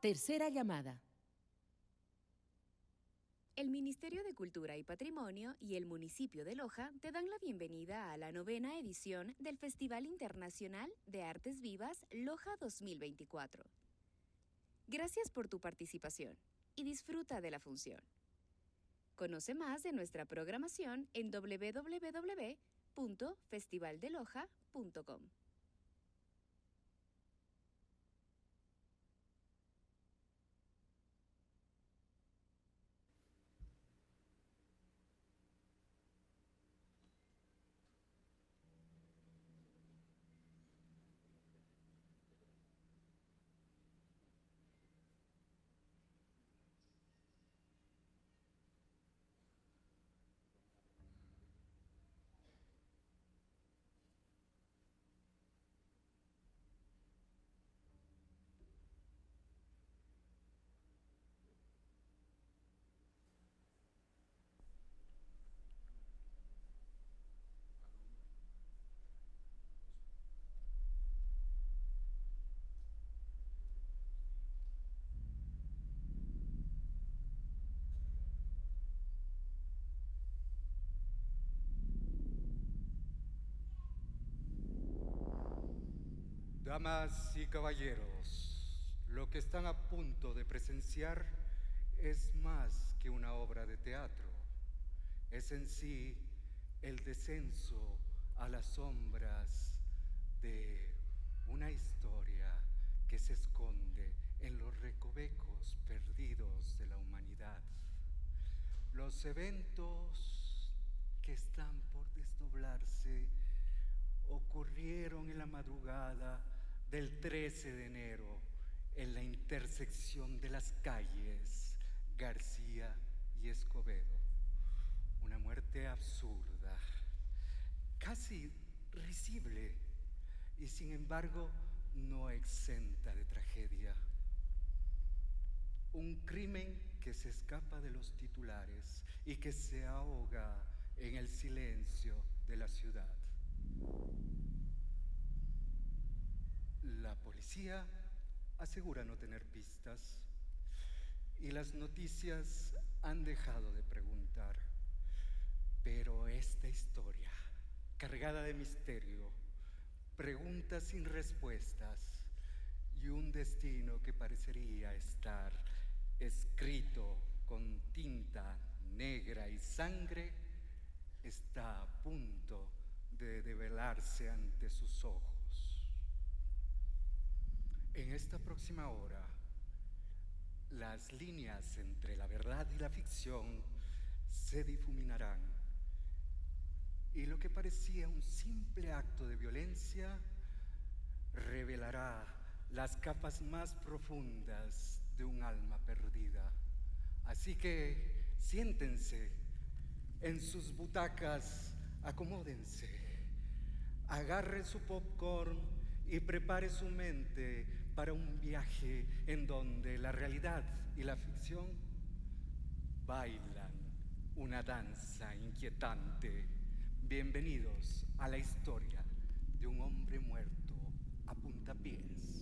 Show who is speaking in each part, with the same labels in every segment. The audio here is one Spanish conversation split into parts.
Speaker 1: Tercera llamada.
Speaker 2: El Ministerio de Cultura y Patrimonio y el municipio de Loja te dan la bienvenida a la 9ª edición del Festival Internacional de Artes Vivas Loja 2024. Gracias por tu participación y disfruta de la función. Conoce más de nuestra programación en www.festivaldeloja.com.
Speaker 3: Damas y caballeros, lo que están a punto de presenciar es más que una obra de teatro. Es en sí el descenso a las sombras de una historia que se esconde en los recovecos perdidos de la humanidad. Los eventos que están por desdoblarse ocurrieron en la madrugada del 13 de enero en la intersección de las calles García y Escobedo. Una muerte absurda, casi risible y sin embargo no exenta de tragedia. Un crimen que se escapa de los titulares y que se ahoga en el silencio de la ciudad. La policía asegura no tener pistas y las noticias han dejado de preguntar. Pero esta historia, cargada de misterio, preguntas sin respuestas y un destino que parecería estar escrito con tinta negra y sangre, está a punto de develarse ante sus ojos. En esta próxima hora, las líneas entre la verdad y la ficción se difuminarán y lo que parecía un simple acto de violencia revelará las capas más profundas de un alma perdida. Así que siéntense en sus butacas, acomódense, agarre su popcorn y prepare su mente para un viaje en donde la realidad y la ficción bailan una danza inquietante. Bienvenidos a la historia de un hombre muerto a puntapiés.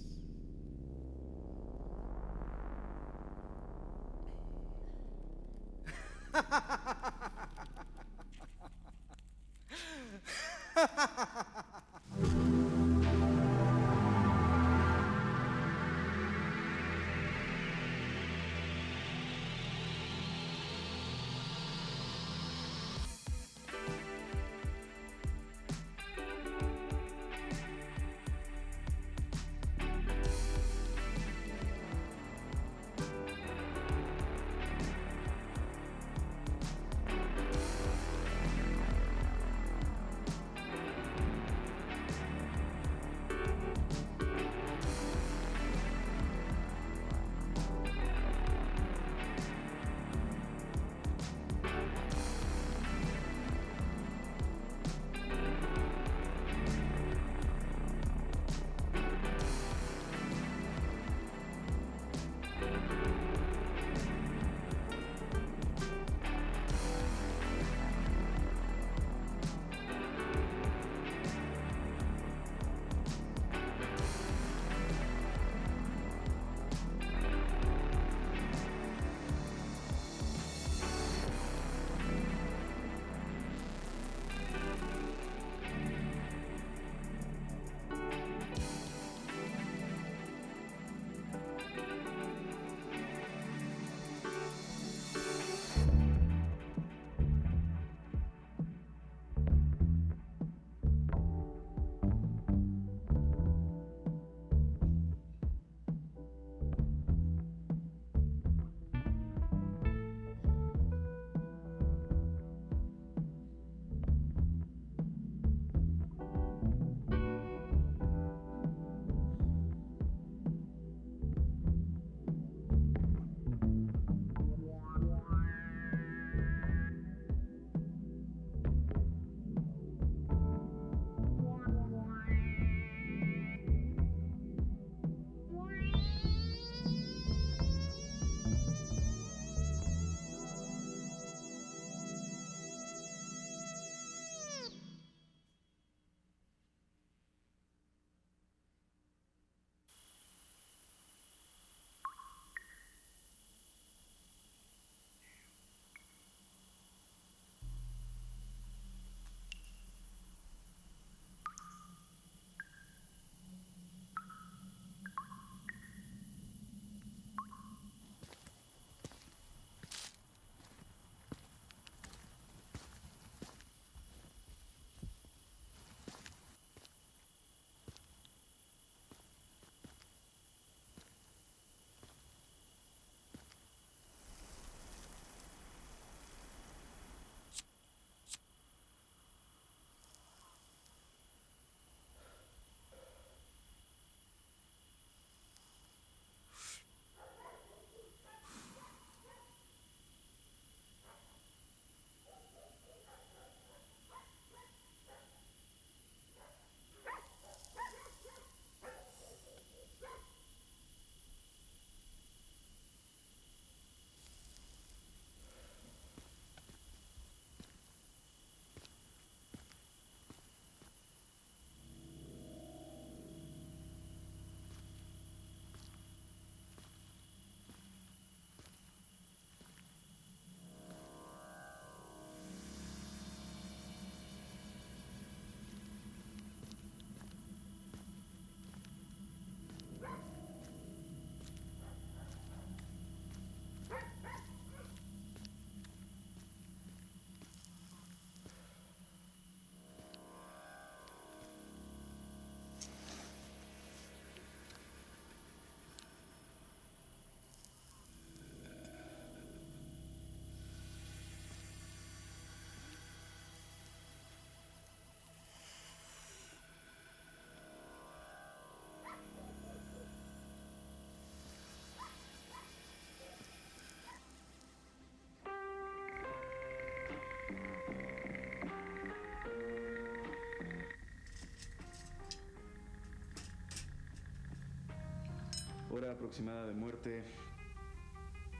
Speaker 1: hora aproximada de muerte,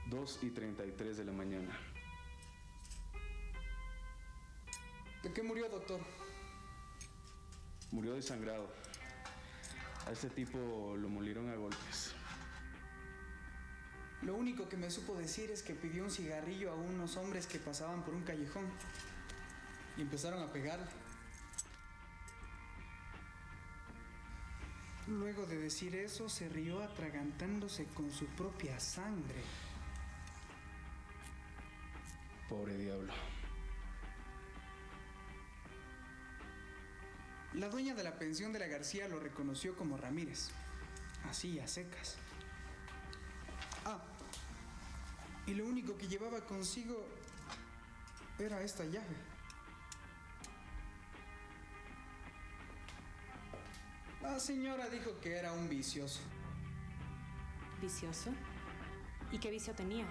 Speaker 1: 2:33 de la mañana.
Speaker 4: ¿De qué murió, doctor?
Speaker 1: Murió desangrado. A este tipo lo molieron a golpes.
Speaker 4: Lo único que me supo decir es que pidió un cigarrillo a unos hombres que pasaban por un callejón y empezaron a pegarle. Luego de decir eso, se rió atragantándose con su propia sangre.
Speaker 1: Pobre diablo.
Speaker 4: La dueña de la pensión de la García lo reconoció como Ramírez, así a secas. Y lo único que llevaba consigo era esta llave. La señora dijo que era un vicioso.
Speaker 5: ¿Vicioso? ¿Y qué vicio tenía?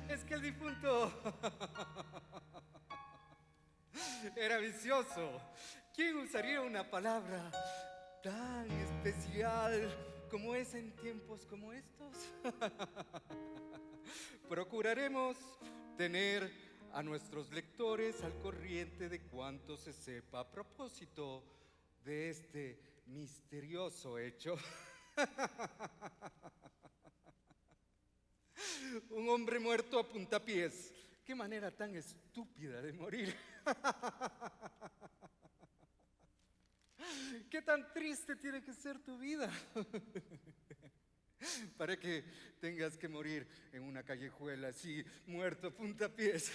Speaker 3: Es que el difunto era vicioso. ¿Quién usaría una palabra tan especial como esa en tiempos como estos? Procuraremos tener a nuestros lectores al corriente de cuanto se sepa a propósito de este misterioso hecho. Un hombre muerto a puntapiés. Qué manera tan estúpida de morir. Qué tan triste tiene que ser tu vida para que tengas que morir en una callejuela así, muerto a puntapiés.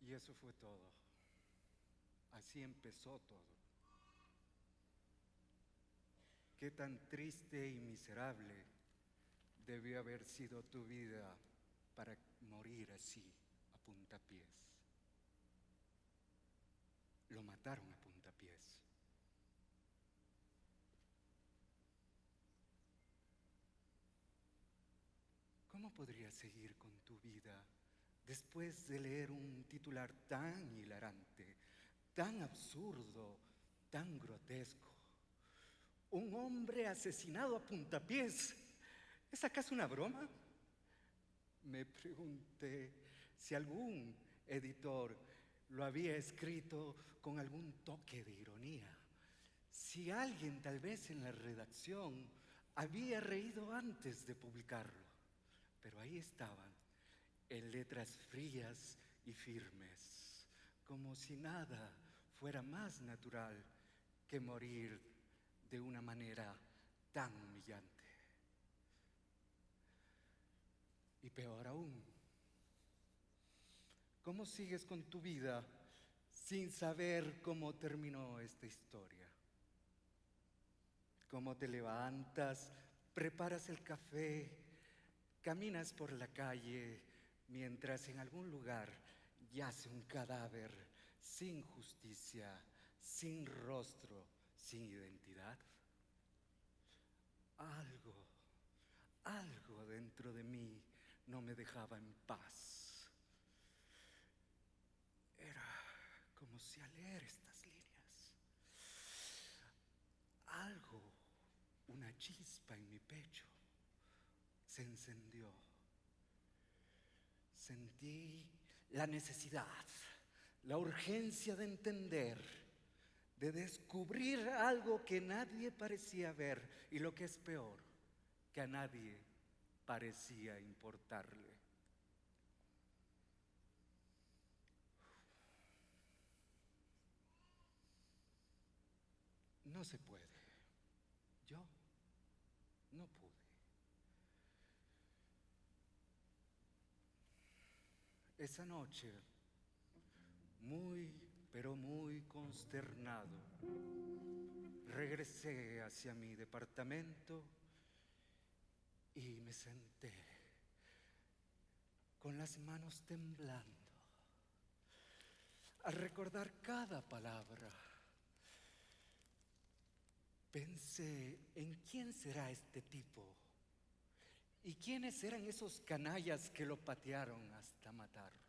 Speaker 3: Y eso fue todo. Así empezó todo. Qué tan triste y miserable debió haber sido tu vida para morir así, a puntapiés. Lo mataron a puntapiés. ¿Cómo podrías seguir con tu vida después de leer un titular tan hilarante, tan absurdo, tan grotesco? Un hombre asesinado a puntapiés. ¿Es acaso una broma? Me pregunté si algún editor lo había escrito con algún toque de ironía. Si alguien tal vez en la redacción había reído antes de publicarlo. Pero ahí estaban, en letras frías y firmes, como si nada fuera más natural que morir de una manera tan humillante. Y peor aún, ¿cómo sigues con tu vida sin saber cómo terminó esta historia? ¿Cómo te levantas, preparas el café, caminas por la calle mientras en algún lugar yace un cadáver sin justicia, sin rostro, sin identidad? Algo dentro de mí no me dejaba en paz. Era como si al leer estas líneas, una chispa en mi pecho, se encendió. Sentí la necesidad, la urgencia de entender, de descubrir algo que nadie parecía ver y lo que es peor, que a nadie parecía importarle. No se puede. Yo no pude. Esa noche muy, pero muy consternado, regresé hacia mi departamento y me senté con las manos temblando al recordar cada palabra. Pensé en quién será este tipo y quiénes eran esos canallas que lo patearon hasta matarlo.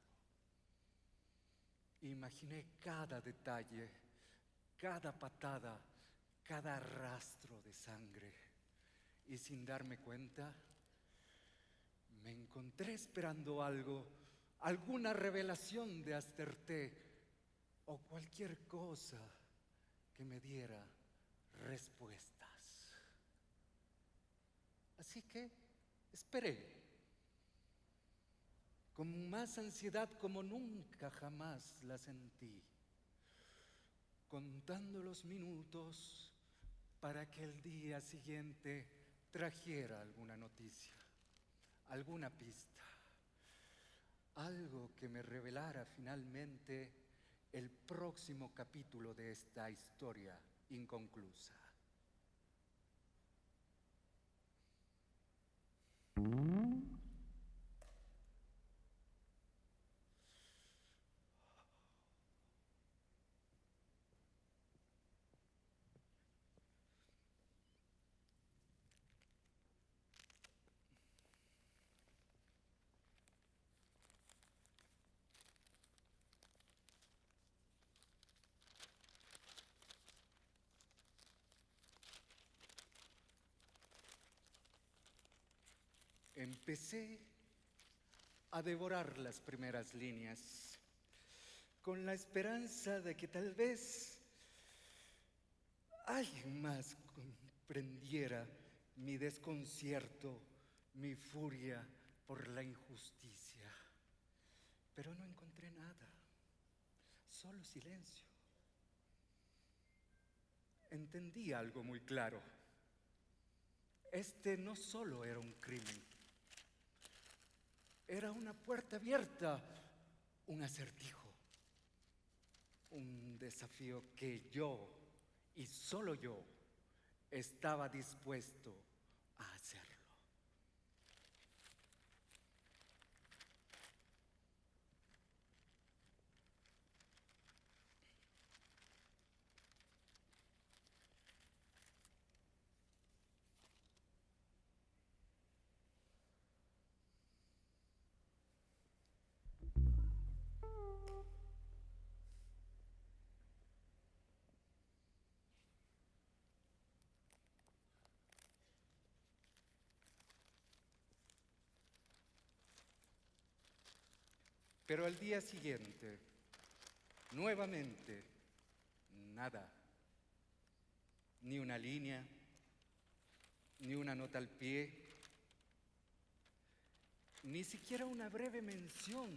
Speaker 3: Imaginé cada detalle, cada patada, cada rastro de sangre y sin darme cuenta me encontré esperando algo, alguna revelación de Asterté o cualquier cosa que me diera respuestas. Así que esperé, con más ansiedad como nunca jamás la sentí, contando los minutos para que el día siguiente trajera alguna noticia, alguna pista, algo que me revelara finalmente el próximo capítulo de esta historia inconclusa. Empecé a devorar las primeras líneas con la esperanza de que tal vez alguien más comprendiera mi desconcierto, mi furia por la injusticia. Pero no encontré nada, solo silencio. Entendí algo muy claro. Este no solo era un crimen, era una puerta abierta, un acertijo, un desafío que yo, y solo yo, estaba dispuesto a hacerlo. Pero al día siguiente, nuevamente, nada. Ni una línea, ni una nota al pie, ni siquiera una breve mención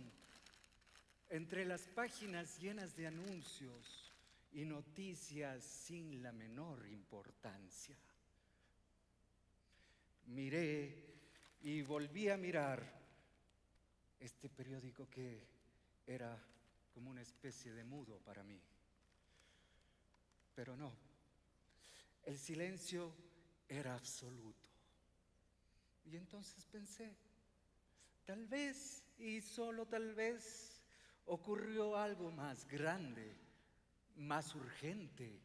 Speaker 3: entre las páginas llenas de anuncios y noticias sin la menor importancia. Miré y volví a mirar este periódico que era como una especie de mudo para mí. Pero no, el silencio era absoluto. Y entonces pensé, tal vez, y solo tal vez, ocurrió algo más grande, más urgente,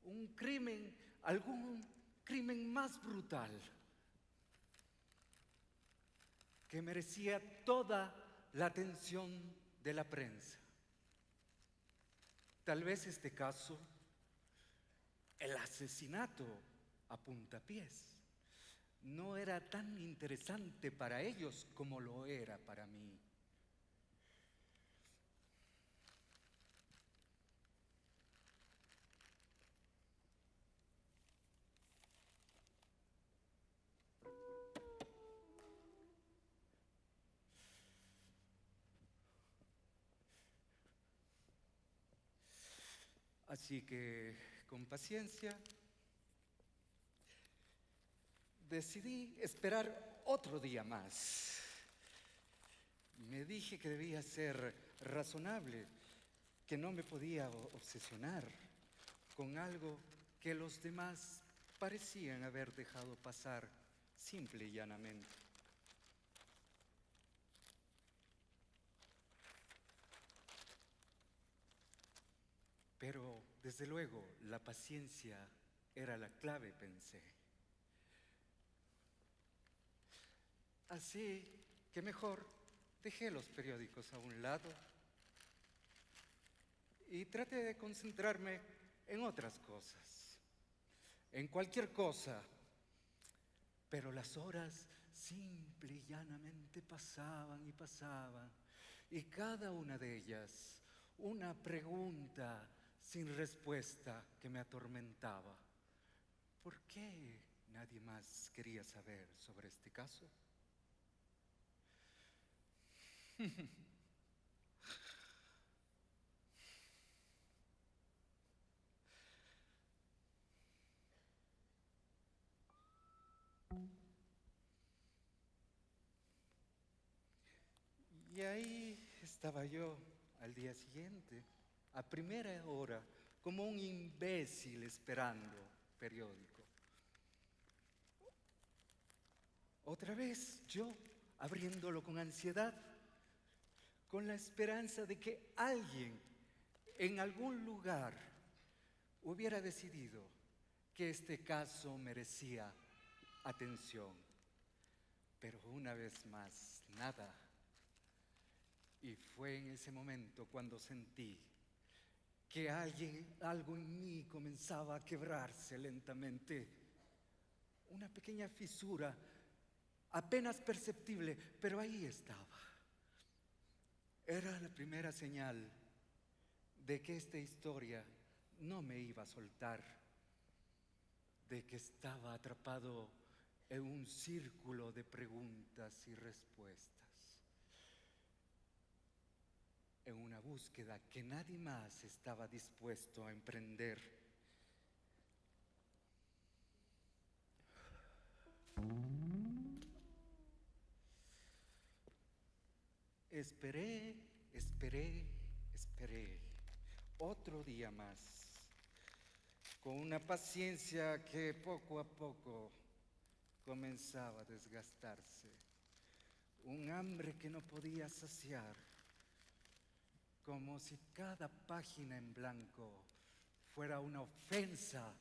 Speaker 3: un crimen, algún crimen más brutal, que merecía toda la atención de la prensa. Tal vez este caso, el asesinato a puntapiés, no era tan interesante para ellos como lo era para mí. Así que, con paciencia, decidí esperar otro día más. Me dije que debía ser razonable que no me podía obsesionar con algo que los demás parecían haber dejado pasar simple y llanamente. Pero, desde luego, la paciencia era la clave, pensé. Así que mejor dejé los periódicos a un lado y traté de concentrarme en otras cosas, en cualquier cosa. Pero las horas simple y llanamente pasaban y pasaban, y cada una de ellas una pregunta sin respuesta que me atormentaba. ¿Por qué nadie más quería saber sobre este caso? Y ahí estaba yo al día siguiente, a primera hora, como un imbécil esperando periódico. Otra vez yo abriéndolo con ansiedad, con la esperanza de que alguien en algún lugar hubiera decidido que este caso merecía atención. Pero una vez más, nada. Y fue en ese momento cuando sentí que algo en mí comenzaba a quebrarse lentamente. Una pequeña fisura, apenas perceptible, pero ahí estaba. Era la primera señal de que esta historia no me iba a soltar, de que estaba atrapado en un círculo de preguntas y respuestas, en una búsqueda que nadie más estaba dispuesto a emprender. Esperé. Otro día más, con una paciencia que poco a poco comenzaba a desgastarse. Un hambre que no podía saciar, como si cada página en blanco fuera una ofensa,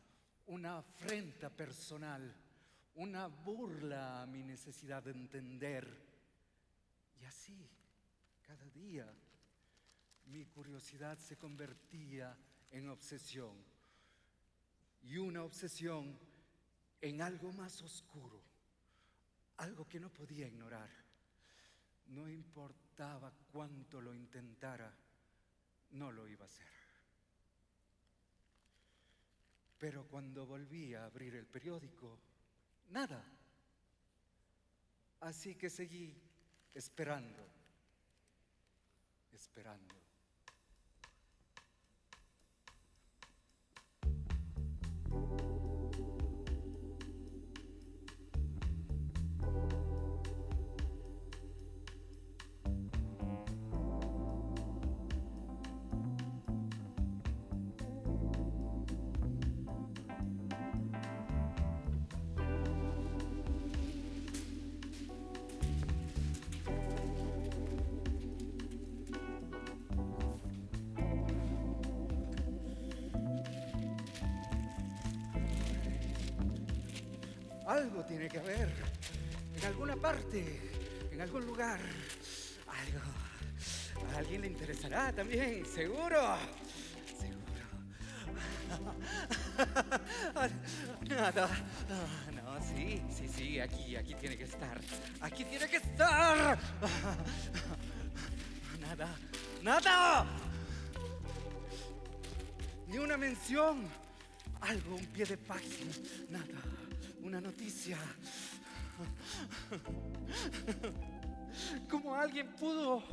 Speaker 3: una afrenta personal, una burla a mi necesidad de entender. Y así, cada día, mi curiosidad se convertía en obsesión, y una obsesión en algo más oscuro, algo que no podía ignorar. No importaba cuánto lo intentara, no lo iba a hacer. Pero cuando volví a abrir el periódico, nada. Así que seguí esperando. Algo tiene que haber, en alguna parte, en algún lugar. Algo. A alguien le interesará también, seguro. Nada. No, sí, aquí tiene que estar. Aquí tiene que estar. Nada. Ni una mención. Algo, un pie de página. Nada. Una noticia. ¿Cómo alguien pudo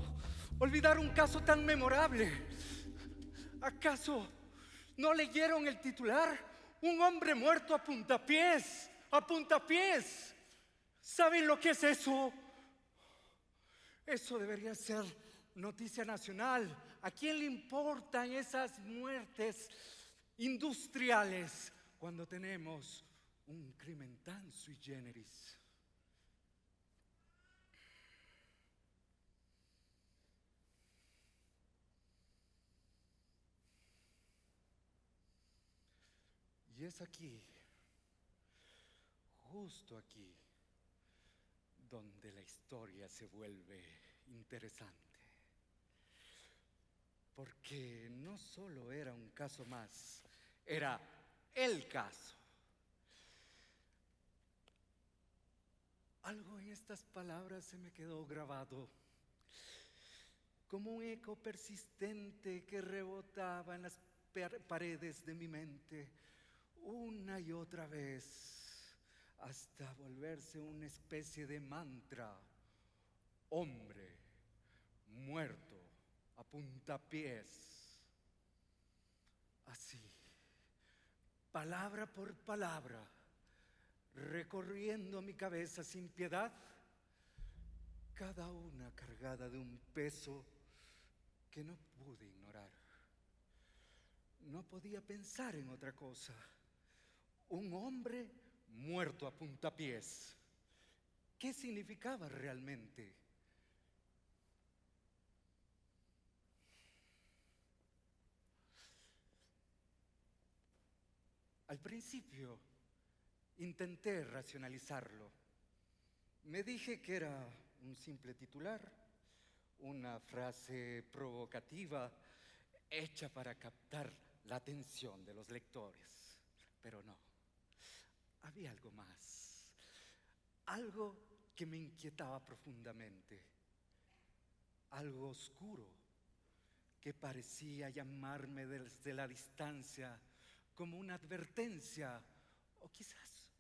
Speaker 3: olvidar un caso tan memorable? ¿Acaso no leyeron el titular? Un hombre muerto a puntapiés. ¿Saben lo que es eso? Eso debería ser noticia nacional ¿A quién le importan esas muertes industriales cuando tenemos un crimen tan sui generis? Y es aquí, justo aquí, donde la historia se vuelve interesante. Porque no solo era un caso más, era el caso. Algo en estas palabras se me quedó grabado, como un eco persistente que rebotaba en las paredes de mi mente una y otra vez, hasta volverse una especie de mantra. Hombre muerto a puntapiés. Así, palabra por palabra, recorriendo mi cabeza sin piedad, cada una cargada de un peso que no pude ignorar. No podía pensar en otra cosa. Un hombre muerto a puntapiés. ¿Qué significaba realmente? Al principio intenté racionalizarlo. Me dije que era un simple titular, una frase provocativa hecha para captar la atención de los lectores. Pero no, había algo más, algo que me inquietaba profundamente, algo oscuro que parecía llamarme desde la distancia como una advertencia o quizás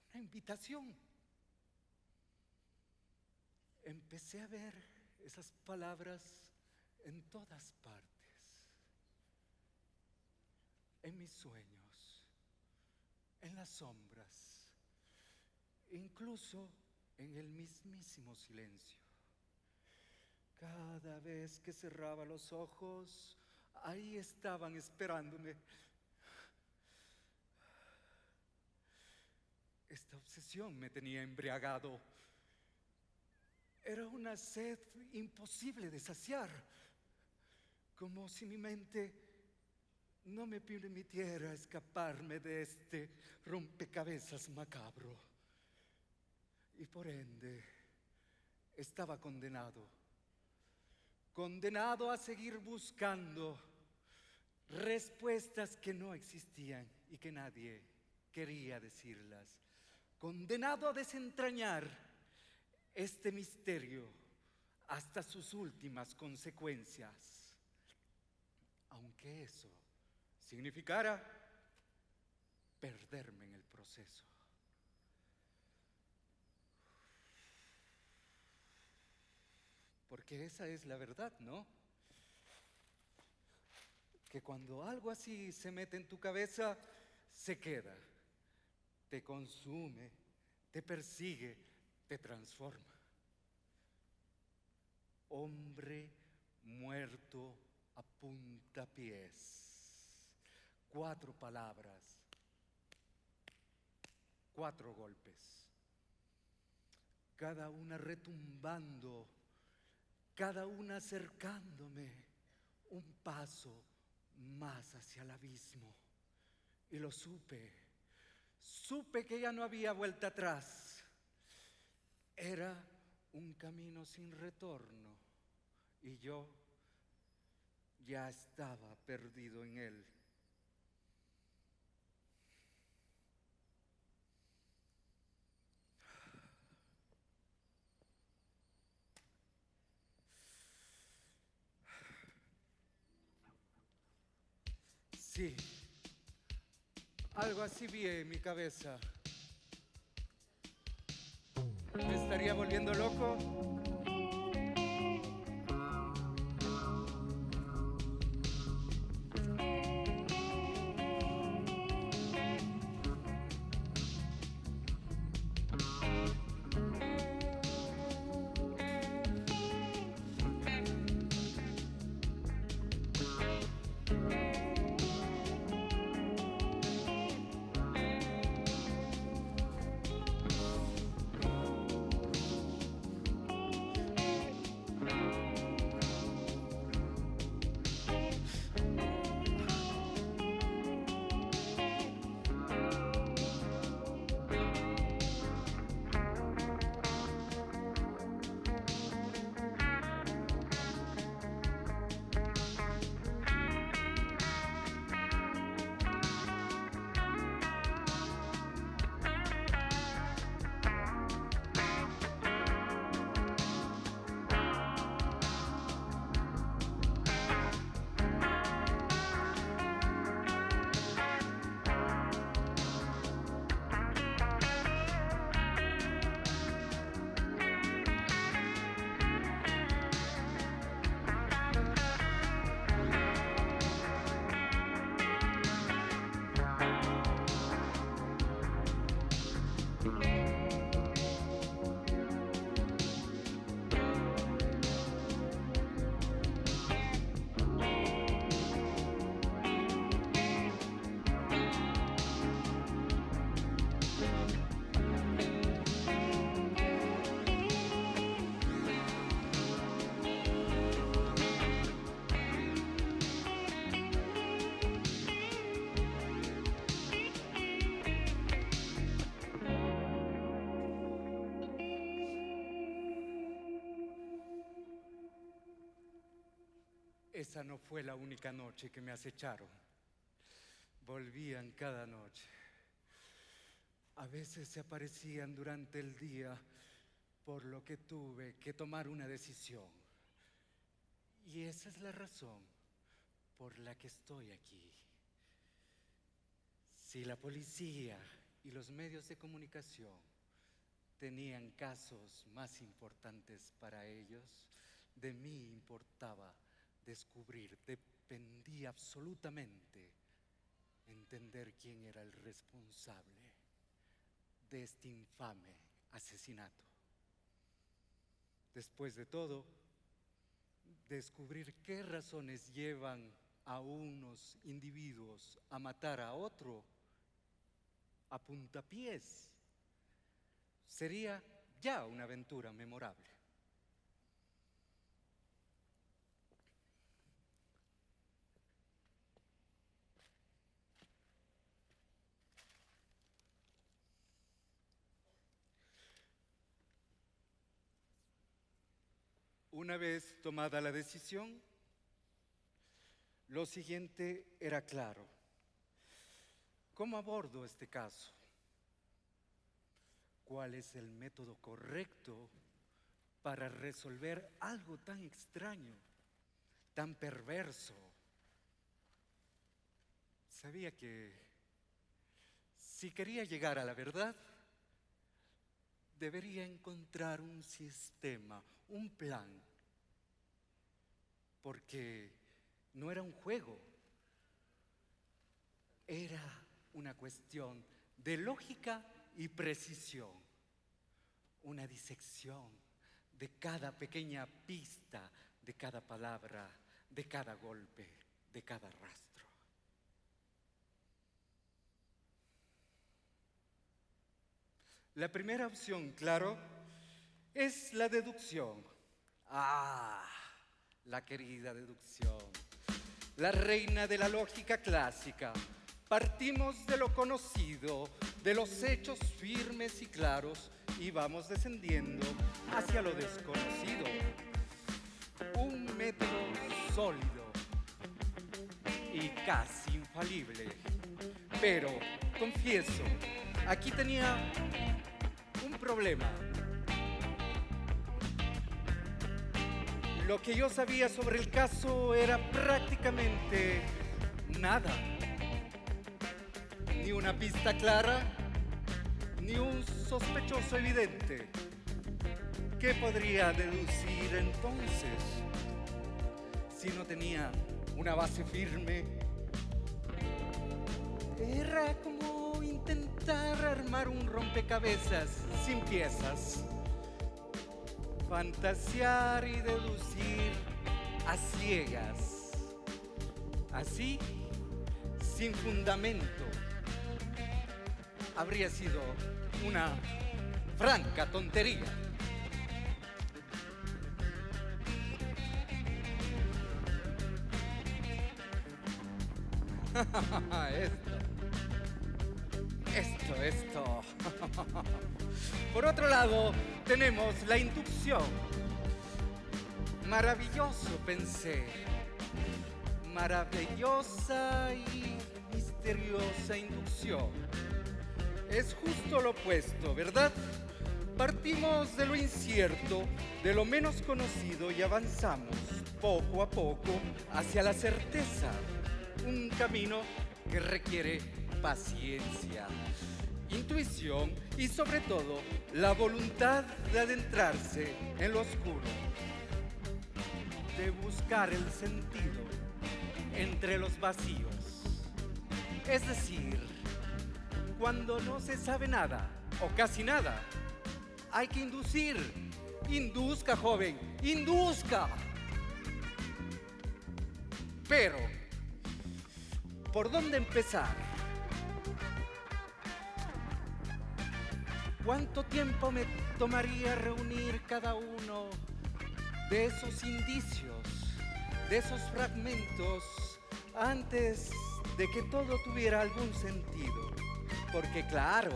Speaker 3: una invitación. Empecé a ver esas palabras en todas partes, en mis sueños, en las sombras, incluso en el mismísimo silencio. Cada vez que cerraba los ojos, ahí estaban esperándome. Esta obsesión me tenía embriagado. Era una sed imposible de saciar, como si mi mente no me permitiera escaparme de este rompecabezas macabro. Y por ende, estaba condenado a seguir buscando respuestas que no existían y que nadie quería decirlas. Condenado a desentrañar este misterio hasta sus últimas consecuencias, aunque eso significara perderme en el proceso. Porque esa es la verdad, ¿no? Que cuando algo así se mete en tu cabeza, se queda, te consume, te persigue, te transforma. Hombre muerto a puntapiés. 4 palabras, 4 golpes, cada una retumbando, cada una acercándome un paso más hacia el abismo. Y lo supe que ya no había vuelta atrás. Era un camino sin retorno y yo ya estaba perdido en él. Sí, algo así vi en mi cabeza. ¿Me estaría volviendo loco? Esa no fue la única noche que me acecharon. Volvían cada noche. A veces se aparecían durante el día, por lo que tuve que tomar una decisión. Y esa es la razón por la que estoy aquí. Si la policía y los medios de comunicación tenían casos más importantes para ellos, de mí importaba descubrir, dependía absolutamente entender quién era el responsable de este infame asesinato. Después de todo, descubrir qué razones llevan a unos individuos a matar a otro a puntapiés sería ya una aventura memorable. Una vez tomada la decisión, lo siguiente era claro. ¿Cómo abordo este caso? ¿Cuál es el método correcto para resolver algo tan extraño, tan perverso? Sabía que si quería llegar a la verdad, debería encontrar un sistema, un plan, porque no era un juego, era una cuestión de lógica y precisión, una disección de cada pequeña pista, de cada palabra, de cada golpe, de cada rastro. La primera opción, claro, es la deducción. La querida deducción, la reina de la lógica clásica. Partimos de lo conocido, de los hechos firmes y claros, y vamos descendiendo hacia lo desconocido. Un método sólido y casi infalible. Pero, confieso, aquí tenía un problema. Lo que yo sabía sobre el caso era prácticamente nada. Ni una pista clara, ni un sospechoso evidente. ¿Qué podría deducir entonces si no tenía una base firme? Era como intentar armar un rompecabezas sin piezas. Fantasear y deducir a ciegas. Así, sin fundamento. Habría sido una franca tontería. Esto. Por otro lado, tenemos la inducción. Maravilloso, pensé. Maravillosa y misteriosa inducción. Es justo lo opuesto, ¿verdad? Partimos de lo incierto, de lo menos conocido y avanzamos poco a poco hacia la certeza. Un camino que requiere paciencia, intuición y sobre todo la voluntad de adentrarse en lo oscuro, de buscar el sentido entre los vacíos. Es decir, cuando no se sabe nada o casi nada, hay que inducir. Induzca, joven, induzca. Pero, ¿por dónde empezar? ¿Cuánto tiempo me tomaría reunir cada uno de esos indicios, de esos fragmentos, antes de que todo tuviera algún sentido? Porque claro,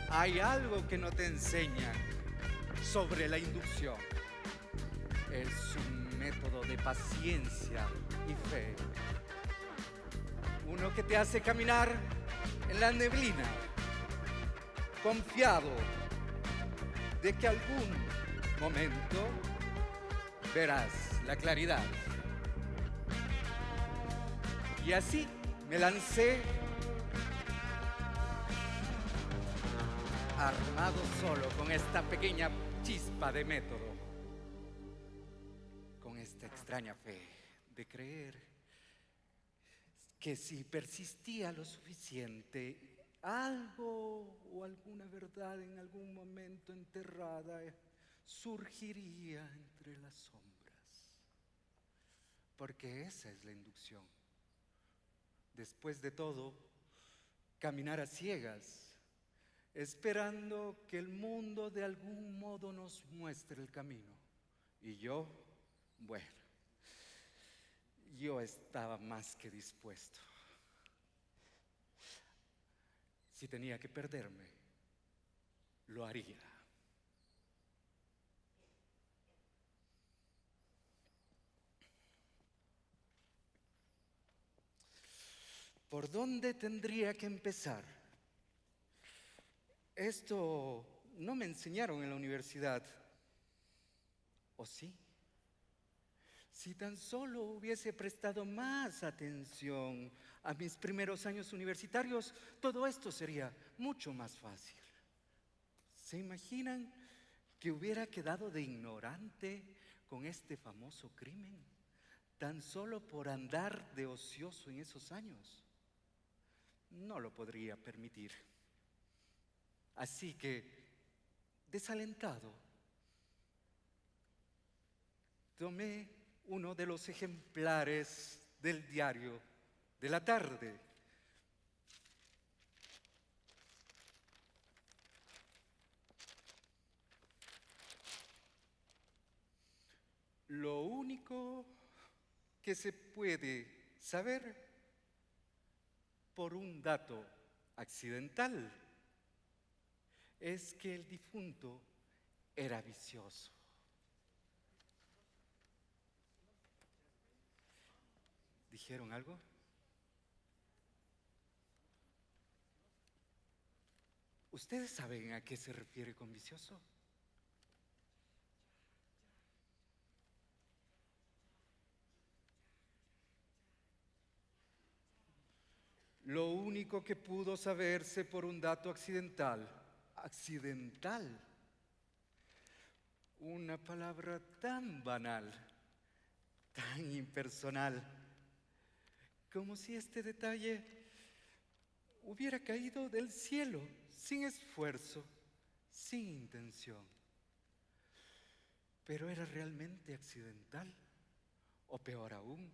Speaker 3: hay algo que no te enseñan sobre la inducción. Es un método de paciencia y fe. Uno que te hace caminar en la neblina, confiado de que algún momento verás la claridad. Y así me lancé, armado solo con esta pequeña chispa de método, con esta extraña fe de creer que si persistía lo suficiente, algo o alguna verdad en algún momento enterrada surgiría entre las sombras. Porque esa es la inducción. Después de todo, caminar a ciegas, esperando que el mundo de algún modo nos muestre el camino. Y yo, bueno, yo estaba más que dispuesto. Si tenía que perderme, lo haría. ¿Por dónde tendría que empezar? Esto no me enseñaron en la universidad. ¿O sí? Si tan solo hubiese prestado más atención a mis primeros años universitarios, todo esto sería mucho más fácil. ¿Se imaginan que hubiera quedado de ignorante con este famoso crimen, tan solo por andar de ocioso en esos años? No lo podría permitir. Así que, desalentado, tomé uno de los ejemplares del diario de la tarde. Lo único que se puede saber por un dato accidental es que el difunto era vicioso. ¿Dijeron algo? ¿Ustedes saben a qué se refiere con vicioso? Lo único que pudo saberse por un dato accidental. Accidental. Una palabra tan banal, tan impersonal, como si este detalle hubiera caído del cielo, sin esfuerzo, sin intención. Pero era realmente accidental, o peor aún,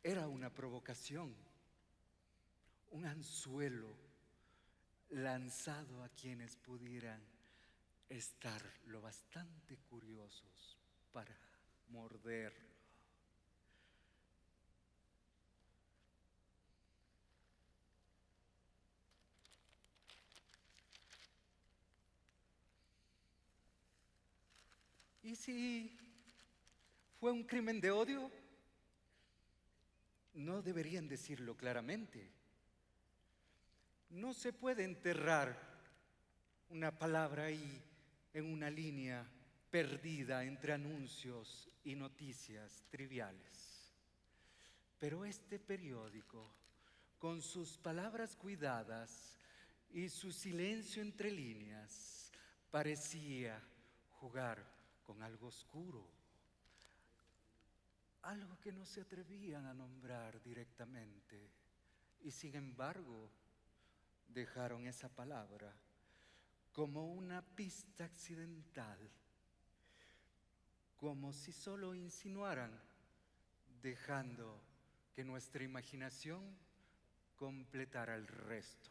Speaker 3: era una provocación, un anzuelo lanzado a quienes pudieran estar lo bastante curiosos para morderlo. ¿Y si fue un crimen de odio? No deberían decirlo claramente. No se puede enterrar una palabra ahí en una línea perdida entre anuncios y noticias triviales. Pero este periódico, con sus palabras cuidadas y su silencio entre líneas, parecía jugar con algo oscuro, algo que no se atrevían a nombrar directamente, y sin embargo dejaron esa palabra como una pista accidental, como si solo insinuaran, dejando que nuestra imaginación completara el resto.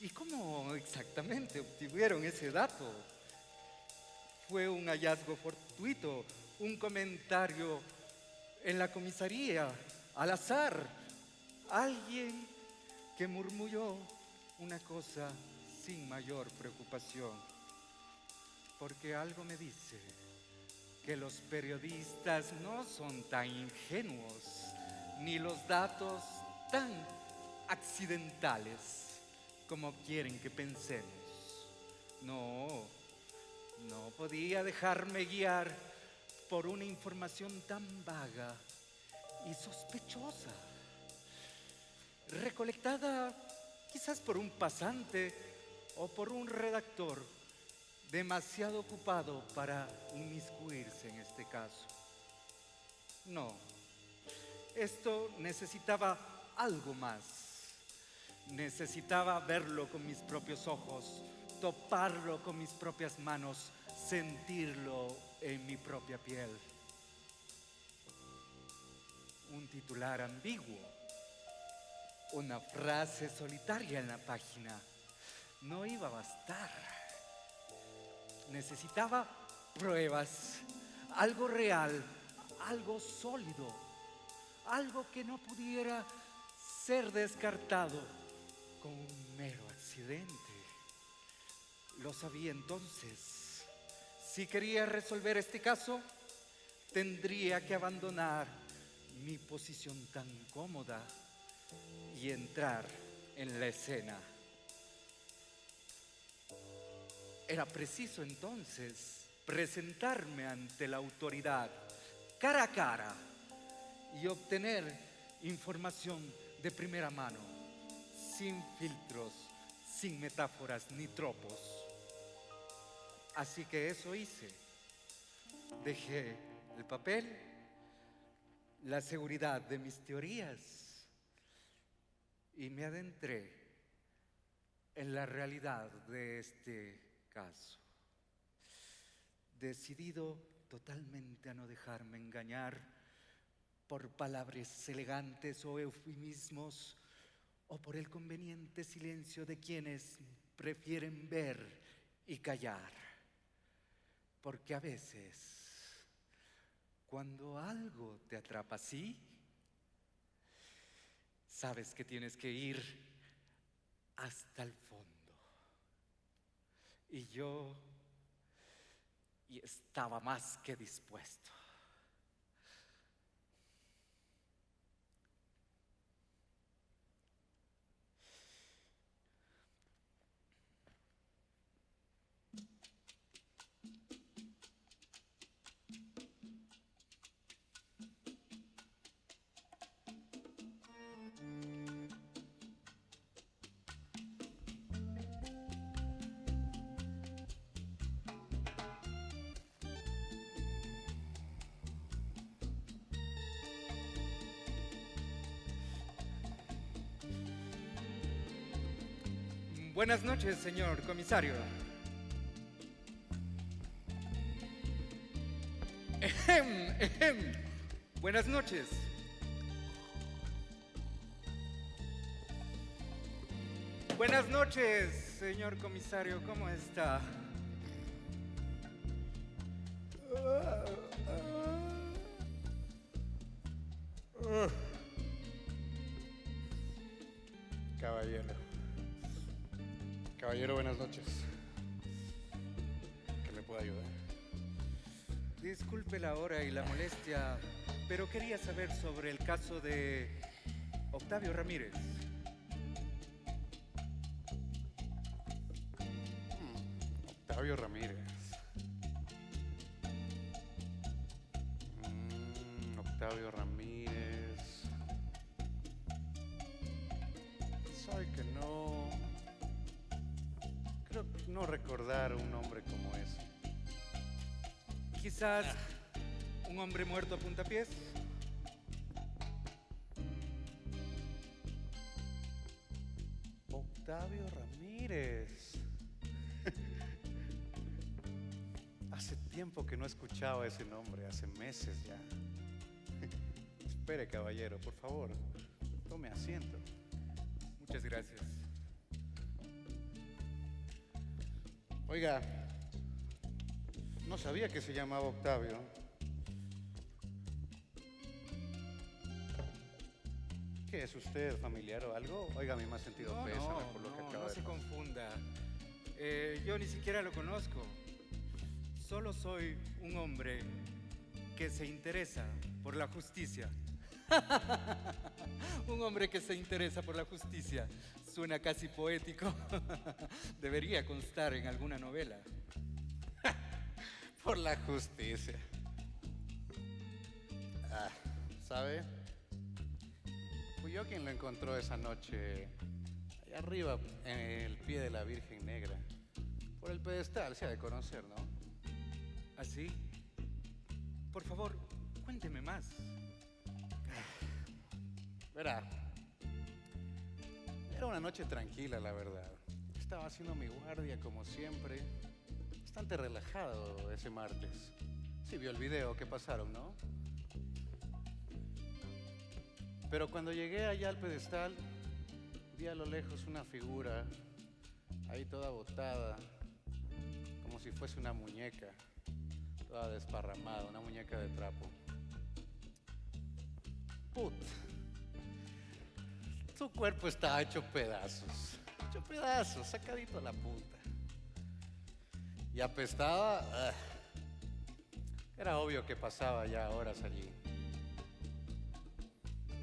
Speaker 3: ¿Y cómo exactamente obtuvieron ese dato? Fue un hallazgo fortuito, un comentario en la comisaría, al azar, alguien que murmuró una cosa sin mayor preocupación, porque algo me dice que los periodistas no son tan ingenuos, ni los datos tan accidentales como quieren que pensemos. No podía dejarme guiar por una información tan vaga y sospechosa, recolectada quizás por un pasante o por un redactor demasiado ocupado para inmiscuirse en este caso. No, esto necesitaba algo más. Necesitaba verlo con mis propios ojos, toparlo con mis propias manos, sentirlo en mi propia piel. Un titular ambiguo, una frase solitaria en la página, no iba a bastar. Necesitaba pruebas, algo real, algo sólido, algo que no pudiera ser descartado como un mero accidente. Lo sabía entonces. Si quería resolver este caso, tendría que abandonar mi posición tan cómoda y entrar en la escena. Era preciso entonces presentarme ante la autoridad cara a cara y obtener información de primera mano, sin filtros, sin metáforas ni tropos. Así que eso hice. Dejé el papel, la seguridad de mis teorías y me adentré en la realidad de este caso, decidido totalmente a no dejarme engañar por palabras elegantes o eufemismos o por el conveniente silencio de quienes prefieren ver y callar. Porque a veces, cuando algo te atrapa así, sabes que tienes que ir hasta el fondo. Y yo estaba más que dispuesto. Buenas noches, señor comisario. Buenas noches. Buenas noches, señor comisario. ¿Cómo está?
Speaker 6: Caballero, buenas noches. ¿Qué le puedo ayudar?
Speaker 3: Disculpe la hora y la molestia, pero quería saber sobre el caso de Octavio Ramírez.
Speaker 6: Octavio Ramírez. Octavio Ramírez. Sabe que no. Creo no recordar un nombre como ese.
Speaker 3: Quizás un hombre muerto a puntapiés.
Speaker 6: Octavio Ramírez. Hace tiempo que no escuchaba ese nombre, hace meses ya. Espere, caballero, por favor, tome asiento.
Speaker 3: Muchas gracias.
Speaker 6: Oiga, no sabía que se llamaba Octavio. ¿Qué es usted, familiar o algo? Oiga, mi más sentido pésame por lo que acaba
Speaker 3: no
Speaker 6: de
Speaker 3: se
Speaker 6: pasar.
Speaker 3: confunda. Yo ni siquiera lo conozco. Solo soy un hombre que se interesa por la justicia. Un hombre que se interesa por la justicia. Suena casi poético. Debería constar en alguna novela.
Speaker 6: Por la justicia. ¿Sabe? Fui yo quien lo encontró esa noche, allá arriba, en el pie de la Virgen Negra. Por el pedestal, se ha de conocer, ¿no?
Speaker 3: ¿Así? Por favor, cuénteme más.
Speaker 6: Verá, era una noche tranquila, la verdad. Estaba haciendo mi guardia como siempre. Bastante relajado ese martes. Sí vio el video que pasaron, ¿no? Pero cuando llegué allá al pedestal, vi a lo lejos una figura, ahí toda botada, como si fuese una muñeca, toda desparramada, una muñeca de trapo. Put. Su cuerpo estaba hecho pedazos, sacadito a la punta. Y apestaba. Era obvio que pasaba ya horas allí.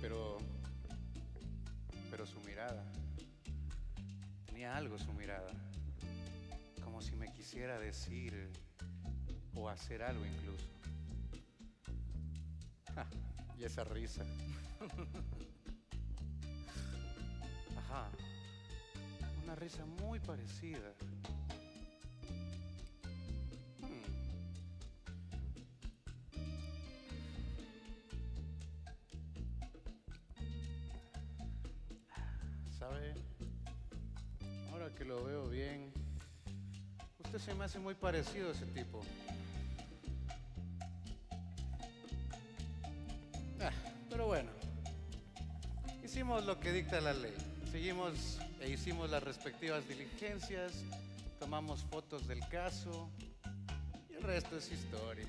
Speaker 6: Pero su mirada, tenía algo su mirada, como si me quisiera decir o hacer algo incluso. Y esa risa. Ajá, una risa muy parecida. ¿Sabe? Ahora que lo veo bien, usted se me hace muy parecido a ese tipo. Pero bueno, hicimos lo que dicta la ley. Seguimos e hicimos las respectivas diligencias, tomamos fotos del caso y el resto es historia.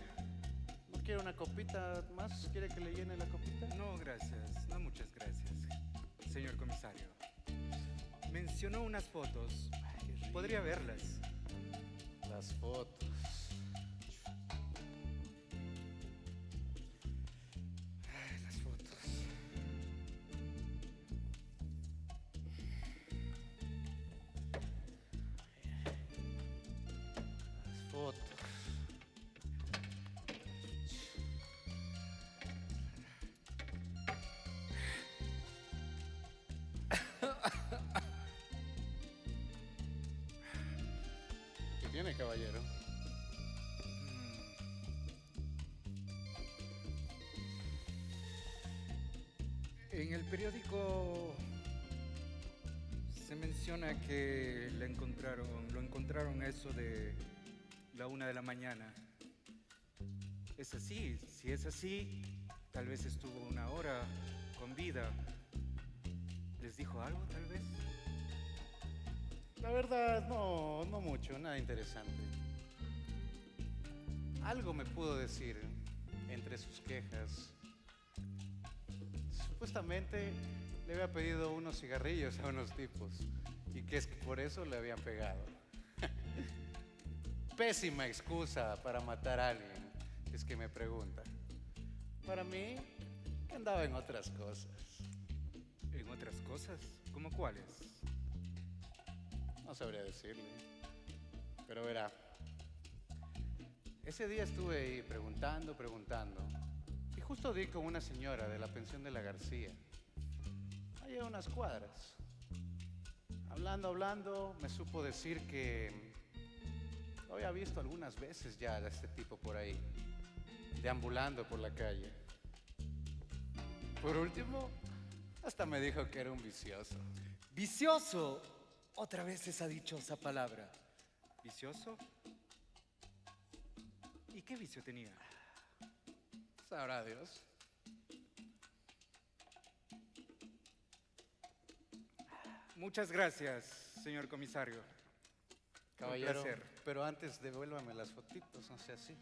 Speaker 6: ¿No quiere una copita más? ¿Quiere que le llene la copita?
Speaker 3: No, gracias. No, muchas gracias. Señor comisario, mencionó unas fotos. Podría verlas.
Speaker 6: Las fotos. Las fotos. Las fotos. ¿Qué tiene, caballero?
Speaker 3: En el periódico se menciona que lo encontraron a eso de la 1 de la mañana. ¿Es así? Si es así, tal vez estuvo una hora con vida. ¿Les dijo algo, tal vez?
Speaker 6: La verdad, no mucho, nada interesante. Algo me pudo decir entre sus quejas. Supuestamente le había pedido unos cigarrillos a unos tipos y que es que por eso le habían pegado. Pésima excusa para matar a alguien, es que me pregunta. Para mí, que andaba en otras cosas.
Speaker 3: ¿En otras cosas? ¿Cómo cuáles?
Speaker 6: No sabría decirle, pero verá. Ese día estuve ahí preguntando, y justo di con una señora de la pensión de la García, allá a unas cuadras. Hablando, me supo decir que lo había visto algunas veces ya a este tipo por ahí, deambulando por la calle. Por último, hasta me dijo que era un vicioso.
Speaker 3: ¡Vicioso! Otra vez esa dichosa palabra. ¿Vicioso? ¿Y qué vicio tenía?
Speaker 6: Sabrá Dios.
Speaker 3: Muchas gracias, señor comisario.
Speaker 6: Caballero,
Speaker 3: Un placer.
Speaker 6: pero antes devuélvame las fotitos, no sea así.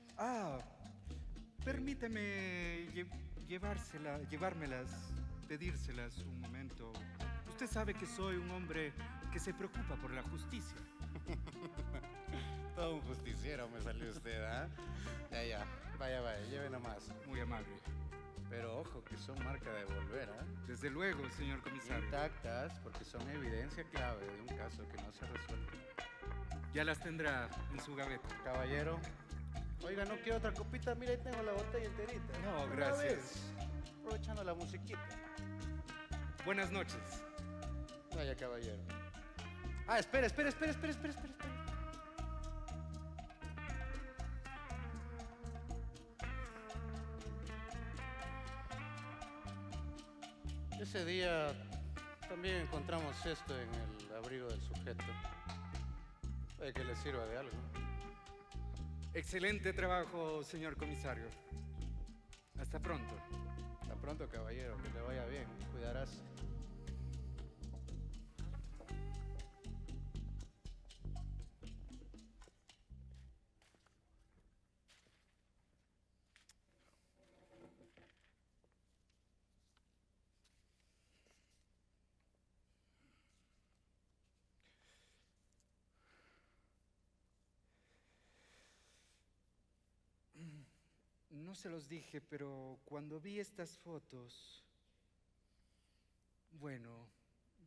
Speaker 3: Permíteme llevármelas, pedírselas un momento. Usted sabe que soy un hombre que se preocupa por la justicia.
Speaker 6: Todo un justiciero me salió usted, ¿ah? Ya. Vaya, lleve nomás.
Speaker 3: Muy amable.
Speaker 6: Pero ojo, que son marca de volver, ¿ah?
Speaker 3: Desde luego, señor comisario.
Speaker 6: Intactas, porque son evidencia clave de un caso que no se ha resuelto.
Speaker 3: Ya las tendrá en su gaveta.
Speaker 6: Caballero, oiga, ¿no quiere otra copita? Mira, ahí tengo la botella enterita.
Speaker 3: No,
Speaker 6: Una
Speaker 3: gracias.
Speaker 6: vez, aprovechando la musiquita.
Speaker 3: Buenas noches.
Speaker 6: Vaya, caballero. Ah, espera. Ese día también encontramos esto en el abrigo del sujeto. Puede que le sirva de algo.
Speaker 3: Excelente trabajo, señor comisario. Hasta pronto.
Speaker 6: Hasta pronto, caballero. Que le vaya bien. Cuidarás.
Speaker 3: No se los dije, pero cuando vi estas fotos, bueno,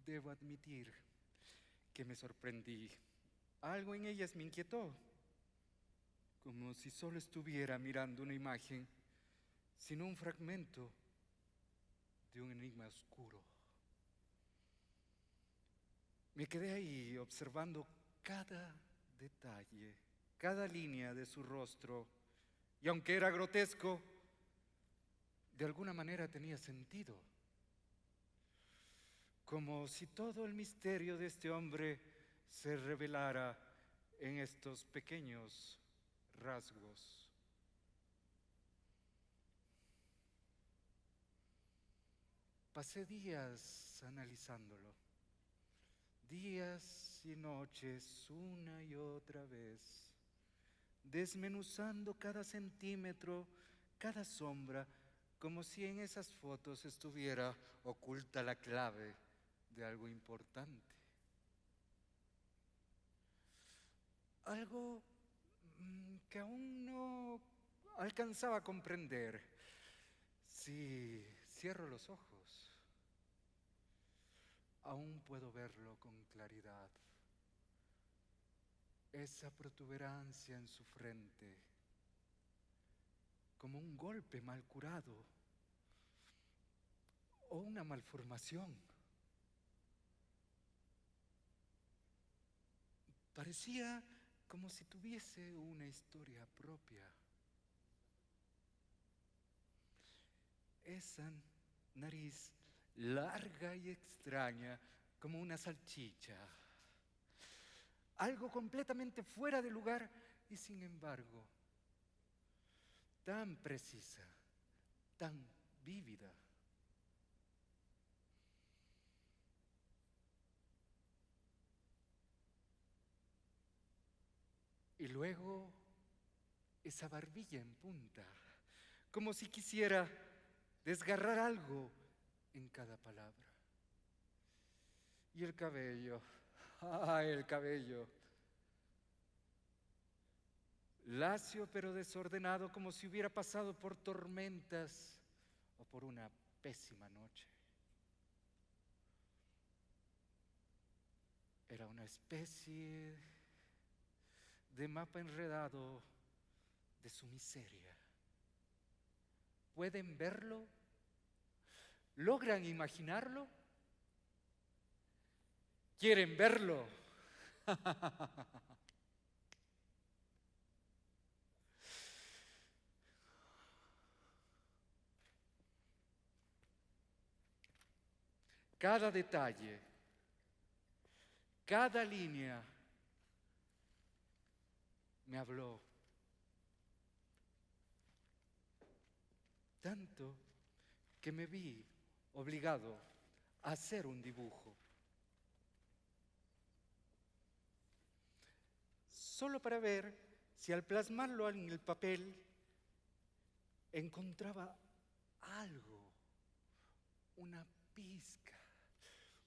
Speaker 3: debo admitir que me sorprendí. Algo en ellas me inquietó, como si solo estuviera mirando una imagen, sino un fragmento de un enigma oscuro. Me quedé ahí observando cada detalle, cada línea de su rostro, y aunque era grotesco, de alguna manera tenía sentido. Como si todo el misterio de este hombre se revelara en estos pequeños rasgos. Pasé días analizándolo, días y noches una y otra vez, desmenuzando cada centímetro, cada sombra, como si en esas fotos estuviera oculta la clave de algo importante. Algo que aún no alcanzaba a comprender. Si cierro los ojos, aún puedo verlo con claridad. Esa protuberancia en su frente, como un golpe mal curado o una malformación. Parecía como si tuviese una historia propia. Esa nariz larga y extraña como una salchicha. Algo completamente fuera de lugar y sin embargo tan precisa, tan vívida. Y luego esa barbilla en punta, como si quisiera desgarrar algo en cada palabra. Y el cabello, el cabello, lacio pero desordenado, como si hubiera pasado por tormentas o por una pésima noche. Era una especie de mapa enredado de su miseria. ¿Pueden verlo? ¿Logran imaginarlo? ¿Quieren verlo? Cada detalle, cada línea me habló. Tanto que me vi obligado a hacer un dibujo. Solo para ver si al plasmarlo en el papel encontraba algo, una pizca,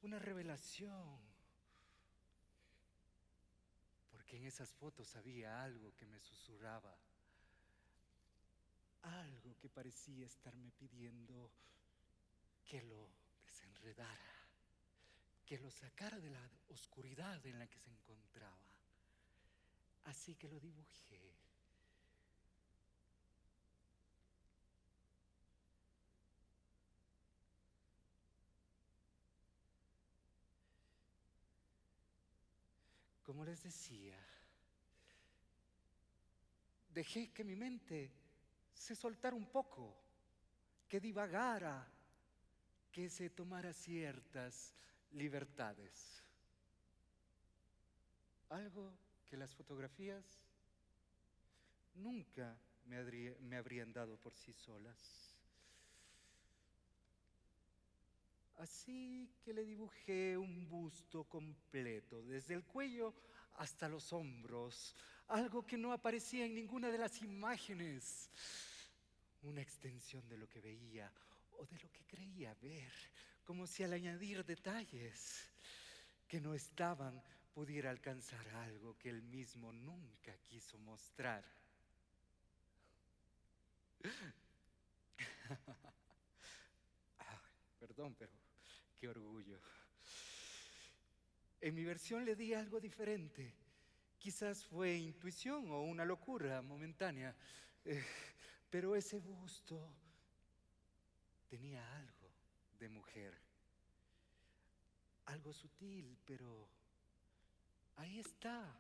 Speaker 3: una revelación. porque en esas fotos había algo que me susurraba, algo que parecía estarme pidiendo que lo desenredara, que lo sacara de la oscuridad en la que se encontraba. Así que lo dibujé. Como les decía, dejé que mi mente se soltara un poco, que divagara, que se tomara ciertas libertades. Algo que las fotografías nunca me habrían dado por sí solas. Así que le dibujé un busto completo, desde el cuello hasta los hombros, algo que no aparecía en ninguna de las imágenes. Una extensión de lo que veía o de lo que creía ver, como si al añadir detalles que no estaban pudiera alcanzar algo que él mismo nunca quiso mostrar. Perdón, pero qué orgullo. En mi versión le di algo diferente. Quizás fue intuición o una locura momentánea, pero ese busto tenía algo de mujer. Algo sutil, pero ahí está.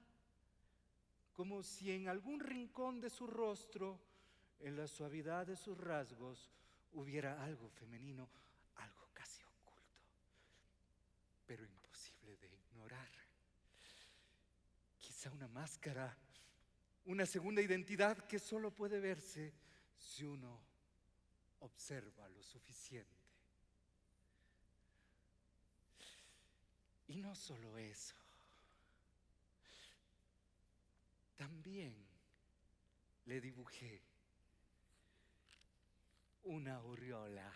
Speaker 3: Como si en algún rincón de su rostro, en la suavidad de sus rasgos, hubiera algo femenino, algo casi oculto, pero imposible de ignorar. Quizá una máscara, una segunda identidad que solo puede verse si uno observa lo suficiente. Y no solo eso, también le dibujé una aureola.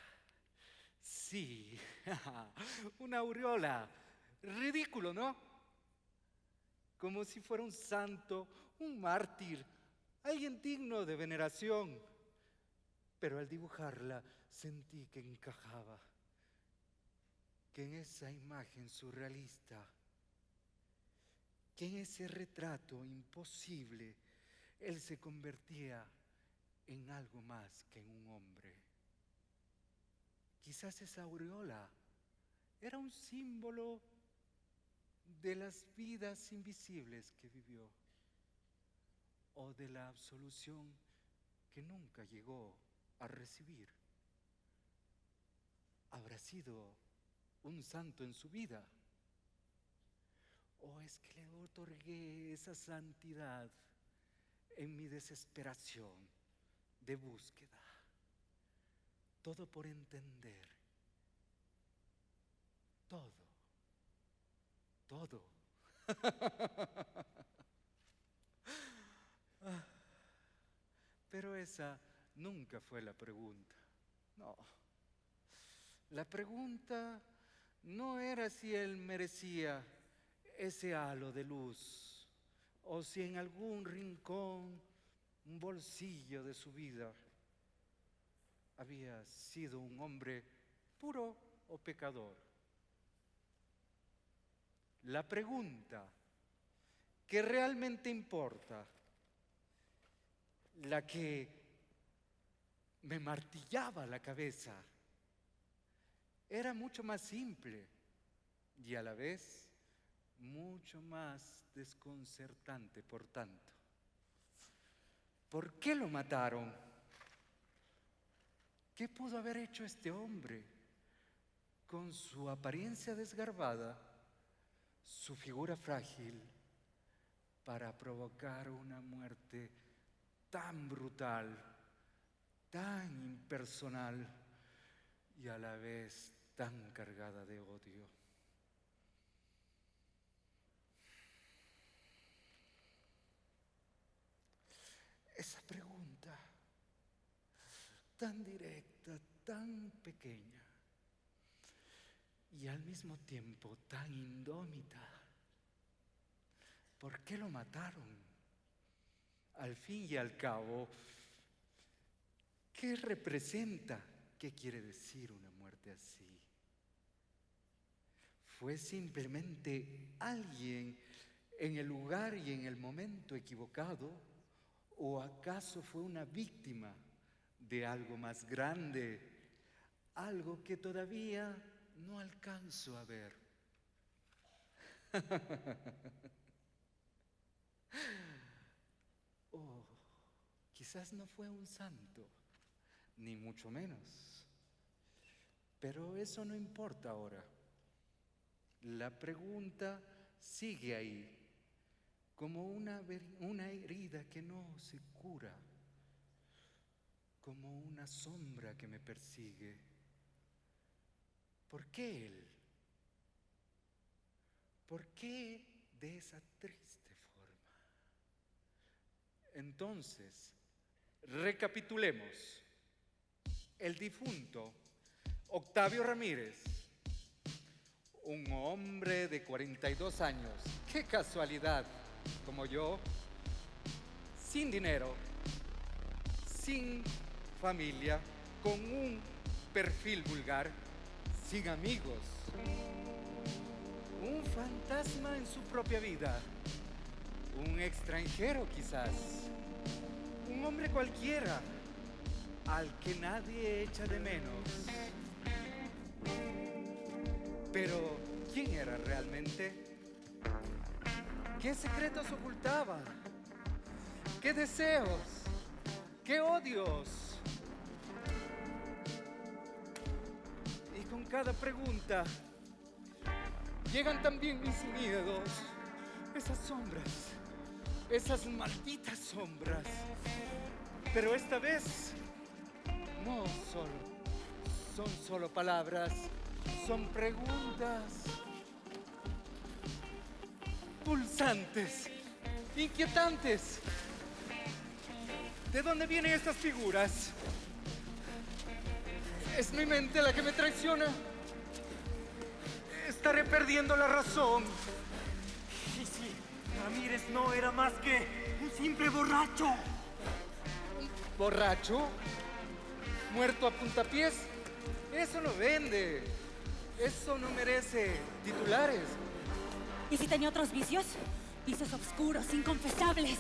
Speaker 3: Sí, una aureola. Ridículo, ¿no? Como si fuera un santo, un mártir, alguien digno de veneración. Pero al dibujarla sentí que encajaba, que en esa imagen surrealista, que en ese retrato imposible, él se convertía en algo más que en un hombre. Quizás esa aureola era un símbolo de las vidas invisibles que vivió o de la absolución que nunca llegó a recibir. ¿Habrá sido un santo en su vida? ¿O es que le otorgué esa santidad en mi desesperación de búsqueda? Todo por entender. Todo. Pero esa nunca fue la pregunta. No. La pregunta no era si él merecía ese halo de luz o si en algún rincón, un bolsillo de su vida, había sido un hombre puro o pecador. La pregunta que realmente importa, la que me martillaba la cabeza, era mucho más simple y a la vez mucho más desconcertante, por tanto. ¿Por qué lo mataron? ¿Qué pudo haber hecho este hombre con su apariencia desgarbada, su figura frágil, para provocar una muerte tan brutal, tan impersonal y a la vez tan cargada de odio? Esa pregunta tan directa, tan pequeña y al mismo tiempo tan indómita, ¿Por qué lo mataron? Al fin y al cabo, ¿qué representa? ¿Qué quiere decir una muerte así? ¿Fue simplemente alguien en el lugar y en el momento equivocado? ¿O acaso fue una víctima de algo más grande? Algo que todavía no alcanzo a ver. Oh, quizás no fue un santo, ni mucho menos. Pero eso no importa ahora. La pregunta sigue ahí, como una herida que no se cura, como una sombra que me persigue. ¿Por qué él? ¿Por qué de esa triste forma? Entonces, recapitulemos. El difunto Octavio Ramírez, un hombre de 42 años, qué casualidad, como yo, sin dinero, sin familia, con un perfil vulgar, sin amigos, un fantasma en su propia vida, un extranjero quizás, un hombre cualquiera, al que nadie echa de menos. Pero, ¿quién era realmente? ¿Qué secretos ocultaba? ¿Qué deseos? ¿Qué odios? Y con cada pregunta llegan también mis miedos, esas sombras, esas malditas sombras. Pero esta vez no son solo palabras, son preguntas pulsantes, inquietantes. ¿De dónde vienen estas figuras? ¿Es mi mente la que me traiciona? Estaré perdiendo la razón.
Speaker 7: Y sí, Ramírez no era más que un simple borracho.
Speaker 3: ¿Borracho? ¿Muerto a puntapiés? Eso no vende. Eso no merece titulares.
Speaker 5: ¿Y si tenía otros vicios? Vicios oscuros, inconfesables.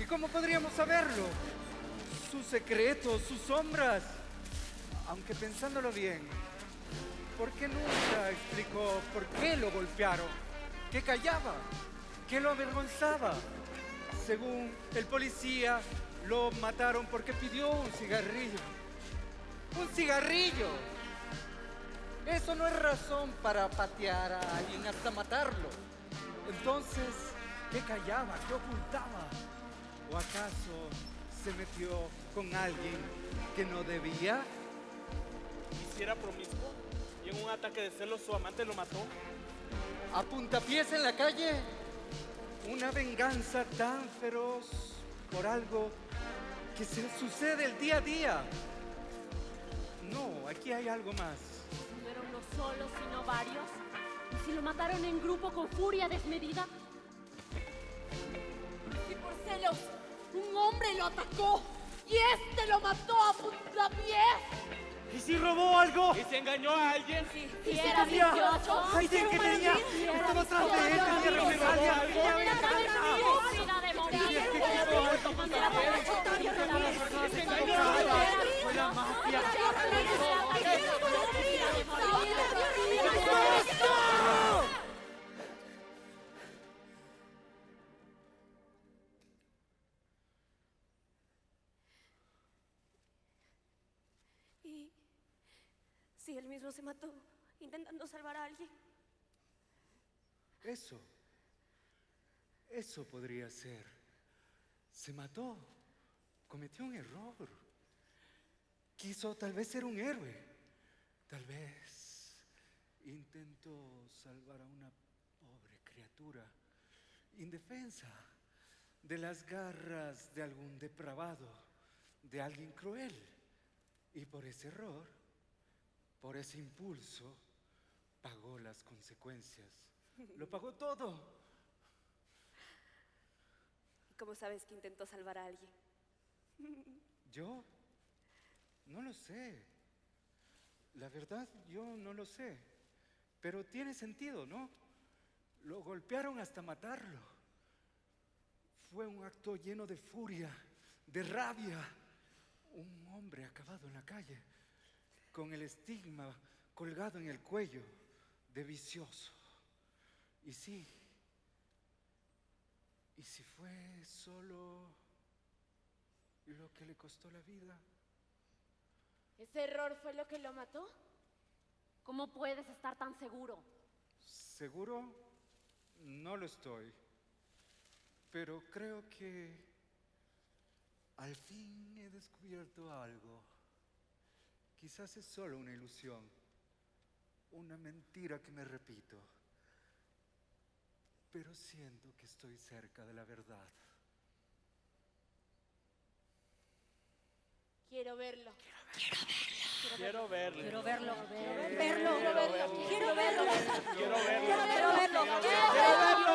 Speaker 3: ¿Y cómo podríamos saberlo? Sus secretos, sus sombras. Aunque pensándolo bien, ¿por qué nunca explicó por qué lo golpearon? ¿Qué callaba? ¿Qué lo avergonzaba? Según el policía, lo mataron porque pidió un cigarrillo. ¡Un cigarrillo! Eso no es razón para patear a alguien hasta matarlo. Entonces, ¿qué callaba? ¿Qué ocultaba? ¿O acaso se metió con alguien que no debía?
Speaker 7: ¿Y si era promiscuo? Y en un ataque de celos su amante lo mató.
Speaker 3: ¿A puntapiés en la calle? ¿Una venganza tan feroz por algo que se sucede el día a día? No, aquí hay algo más.
Speaker 8: ¿No era uno solo, sino varios? ¿Y si lo mataron en grupo con furia desmedida? ¿Y por celos un hombre lo atacó y este lo mató a puntapiés?
Speaker 7: ¿Y si robó algo?
Speaker 8: ¿Y si engañó a alguien?
Speaker 7: ¿Y si tenía? ¡Ay, de que tenía! Estaba atrás de él, tenía represalia, tenía venganza.
Speaker 8: ¡Vida de morir!
Speaker 7: ¿Y es que quiso algo contra ¡Fue la mafia!
Speaker 8: ¿Y si él mismo se mató intentando salvar a alguien?
Speaker 3: Eso podría ser. Se mató, cometió un error. Quiso tal vez ser un héroe. Tal vez intentó salvar a una pobre criatura indefensa de las garras de algún depravado, de alguien cruel. Y por ese error, por ese impulso, pagó las consecuencias. Lo pagó todo.
Speaker 9: ¿Cómo sabes que intentó salvar a alguien?
Speaker 3: ¿Yo? No lo sé. La verdad, yo no lo sé. Pero tiene sentido, ¿no? Lo golpearon hasta matarlo. Fue un acto lleno de furia, de rabia. Un hombre acabado en la calle, con el estigma colgado en el cuello de vicioso. Y sí, ¿y si fue solo lo que le costó la vida?
Speaker 8: ¿Ese error fue lo que lo mató?
Speaker 5: ¿Cómo puedes estar tan seguro?
Speaker 3: ¿Seguro? No lo estoy. Pero creo que al fin he descubierto algo. Quizás es solo una ilusión, una mentira que me repito. Pero siento que estoy cerca de la verdad.
Speaker 8: Quiero verlo.
Speaker 7: Quiero verle.
Speaker 5: Quiero verlo.
Speaker 8: Quiero verlo.
Speaker 5: Quiero verlo.
Speaker 7: Quiero verlo.
Speaker 5: Quiero verlo.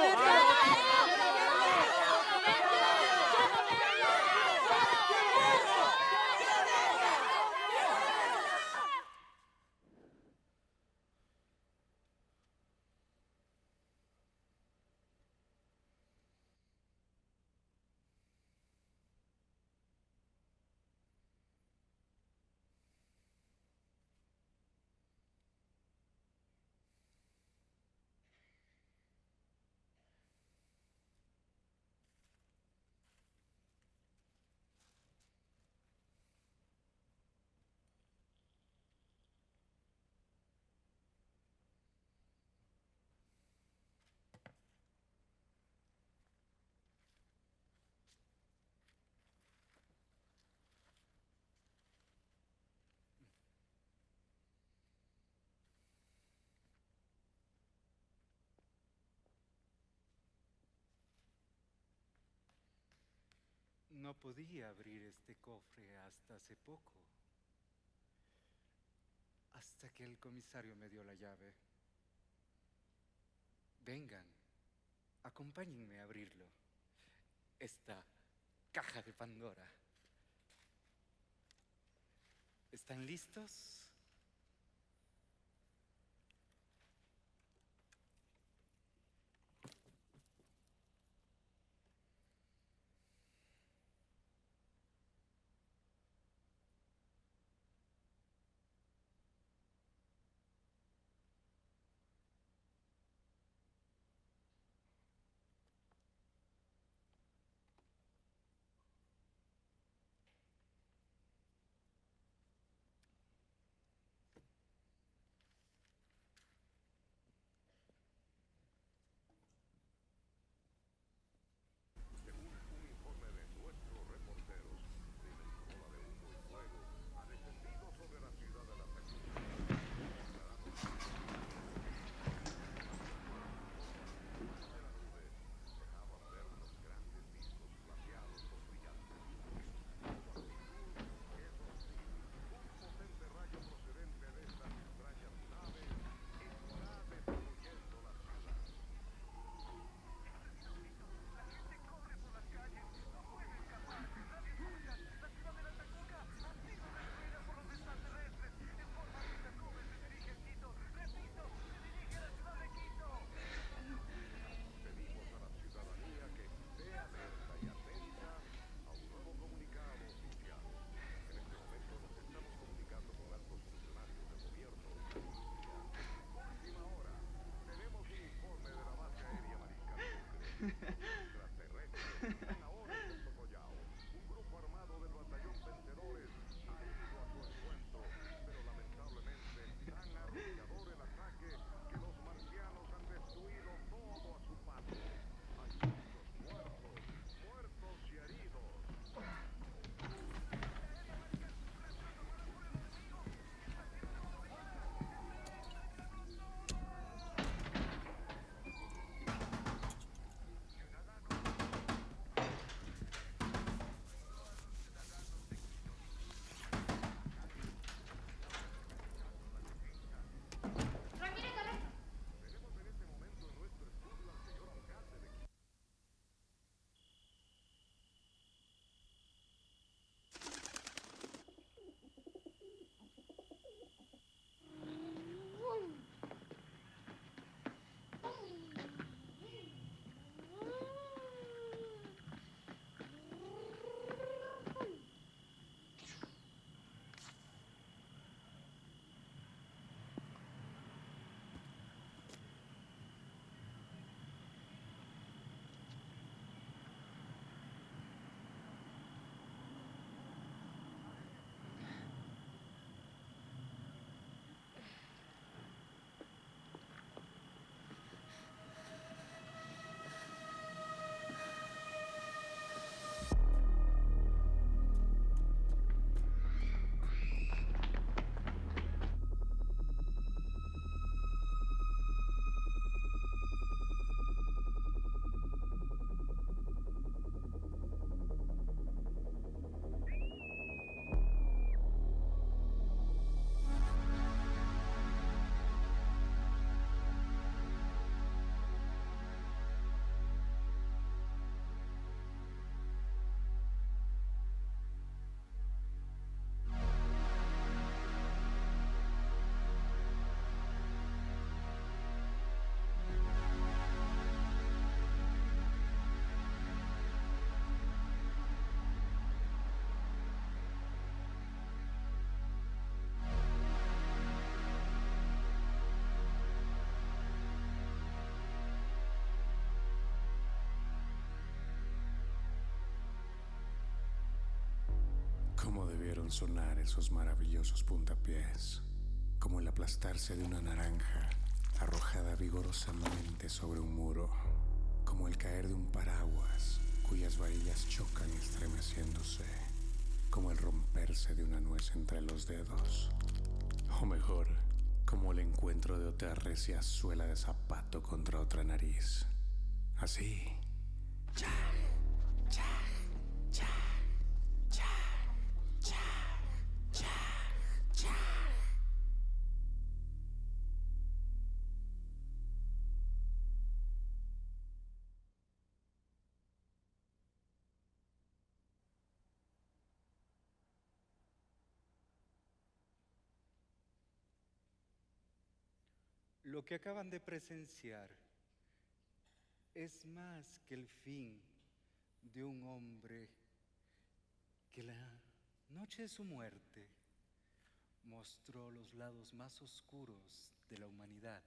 Speaker 3: No podía abrir este cofre hasta hace poco. Hasta que el comisario me dio la llave. Vengan, acompáñenme a abrirlo. Esta caja de Pandora. ¿Están listos?
Speaker 10: Cómo debieron sonar esos maravillosos puntapiés, como el aplastarse de una naranja arrojada vigorosamente sobre un muro, como el caer de un paraguas cuyas varillas chocan estremeciéndose, como el romperse de una nuez entre los dedos, o mejor, como el encuentro de otra recia suela de zapato contra otra nariz. Así, cha, cha, cha, cha, cha, cha, cha.
Speaker 3: Lo que acaban de presenciar es más que el fin de un hombre que la noche de su muerte mostró los lados más oscuros de la humanidad,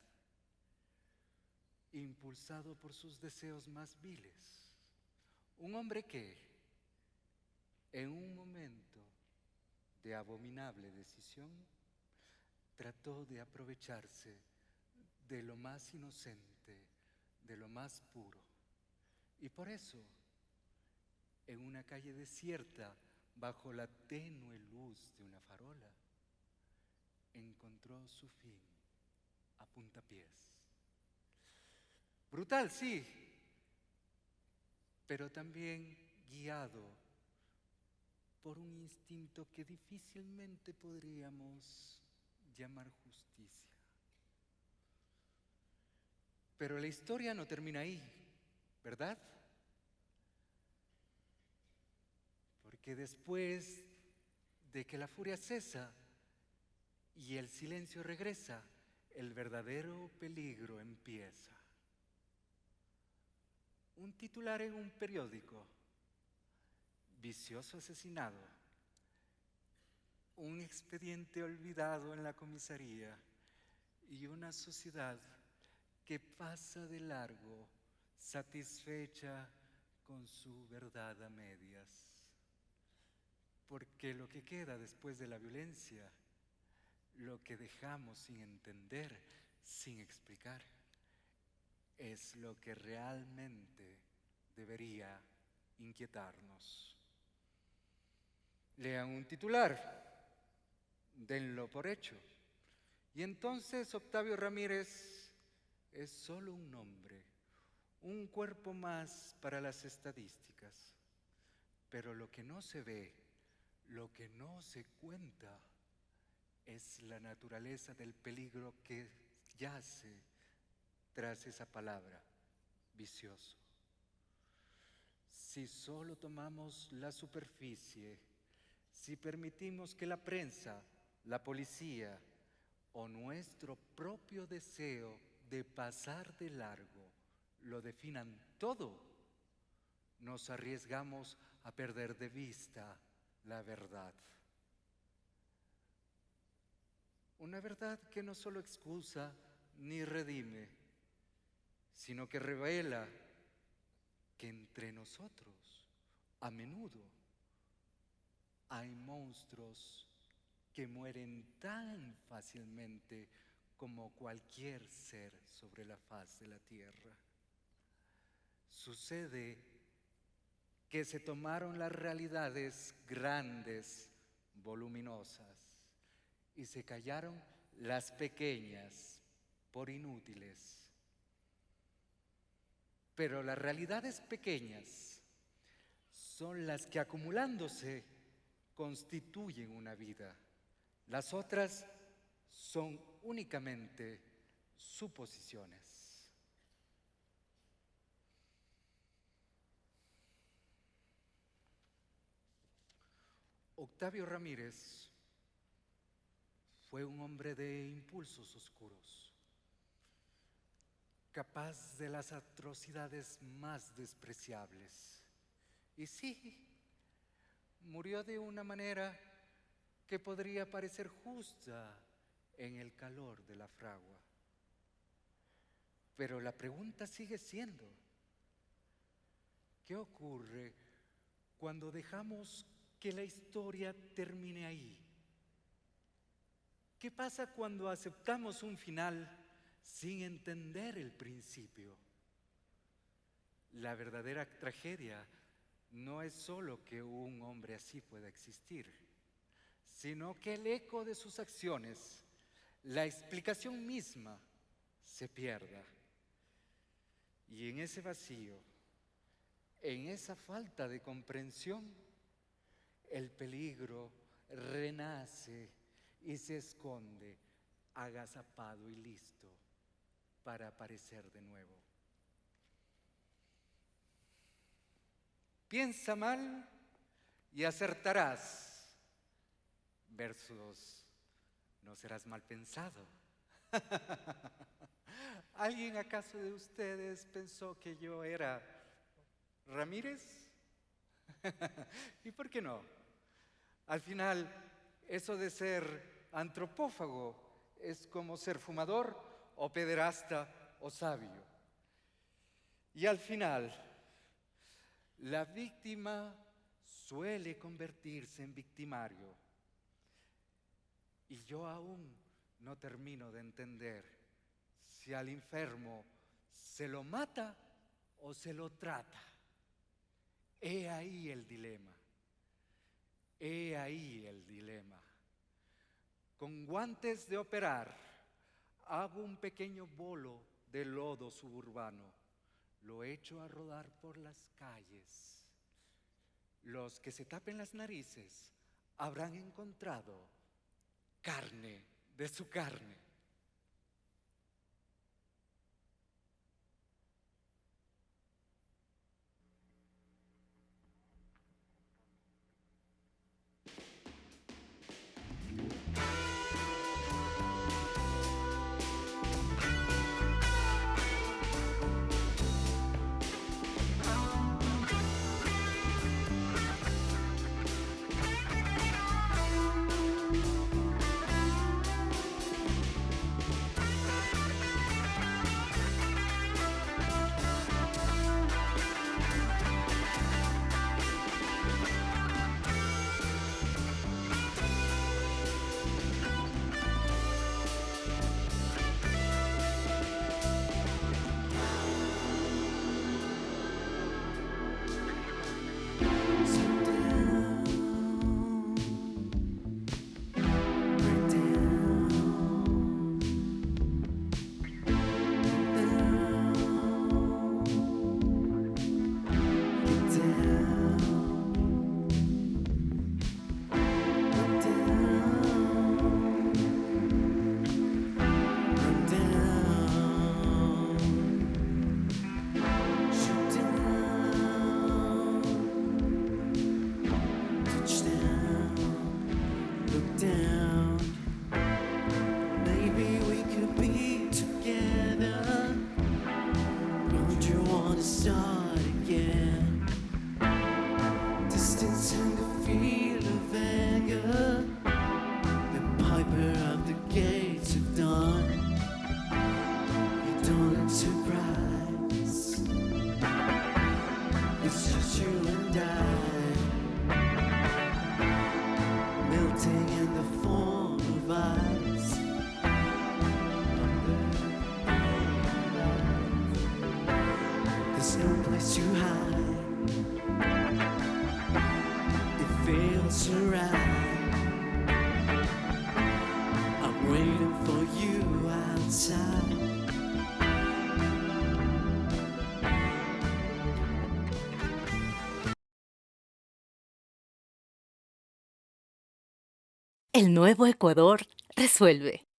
Speaker 3: impulsado por sus deseos más viles. Un hombre que, en un momento de abominable decisión, trató de aprovecharse de lo más inocente, de lo más puro. Y por eso, en una calle desierta, bajo la tenue luz de una farola, encontró su fin a puntapiés. Brutal, sí, pero también guiado por un instinto que difícilmente podríamos llamar justicia. Pero la historia no termina ahí, ¿verdad? Porque después de que la furia cesa y el silencio regresa, el verdadero peligro empieza. Un titular en un periódico: vicioso asesinado. Un expediente olvidado en la comisaría y una sociedad que pasa de largo, satisfecha con su verdad a medias. Porque lo que queda después de la violencia, lo que dejamos sin entender, sin explicar, es lo que realmente debería inquietarnos. Lean un titular, denlo por hecho, y entonces Octavio Ramírez es solo un nombre, un cuerpo más para las estadísticas. Pero lo que no se ve, lo que no se cuenta, es la naturaleza del peligro que yace tras esa palabra, vicioso. Si solo tomamos la superficie, si permitimos que la prensa, la policía o nuestro propio deseo de pasar de largo lo definan todo, nos arriesgamos a perder de vista la verdad. Una verdad que no solo excusa ni redime, sino que revela que entre nosotros, a menudo, hay monstruos que mueren tan fácilmente como cualquier ser sobre la faz de la tierra. Sucede que se tomaron las realidades grandes, voluminosas, y se callaron las pequeñas por inútiles. Pero las realidades pequeñas son las que, acumulándose, constituyen una vida. Las otras son únicamente suposiciones. Octavio Ramírez fue un hombre de impulsos oscuros, capaz de las atrocidades más despreciables. Y sí, murió de una manera que podría parecer justa en el calor de la fragua. Pero la pregunta sigue siendo: ¿qué ocurre cuando dejamos que la historia termine ahí. ¿Qué pasa cuando aceptamos un final sin entender el principio? La verdadera tragedia no es solo que un hombre así pueda existir, sino que el eco de sus acciones, la explicación misma, se pierda. Y en ese vacío, en esa falta de comprensión, el peligro renace y se esconde, agazapado y listo para aparecer de nuevo. Piensa mal y acertarás, versus no serás mal pensado. ¿Alguien acaso de ustedes pensó que yo era Ramírez? ¿Y por qué no? Al final, eso de ser antropófago es como ser fumador o pederasta o sabio. Y al final, la víctima suele convertirse en victimario. Y yo aún no termino de entender si al enfermo se lo mata o se lo trata. He ahí el dilema. He ahí el dilema. Con guantes de operar, hago un pequeño bolo de lodo suburbano. Lo echo a rodar por las calles. Los que se tapen las narices habrán encontrado carne de su carne.
Speaker 11: El nuevo Ecuador resuelve.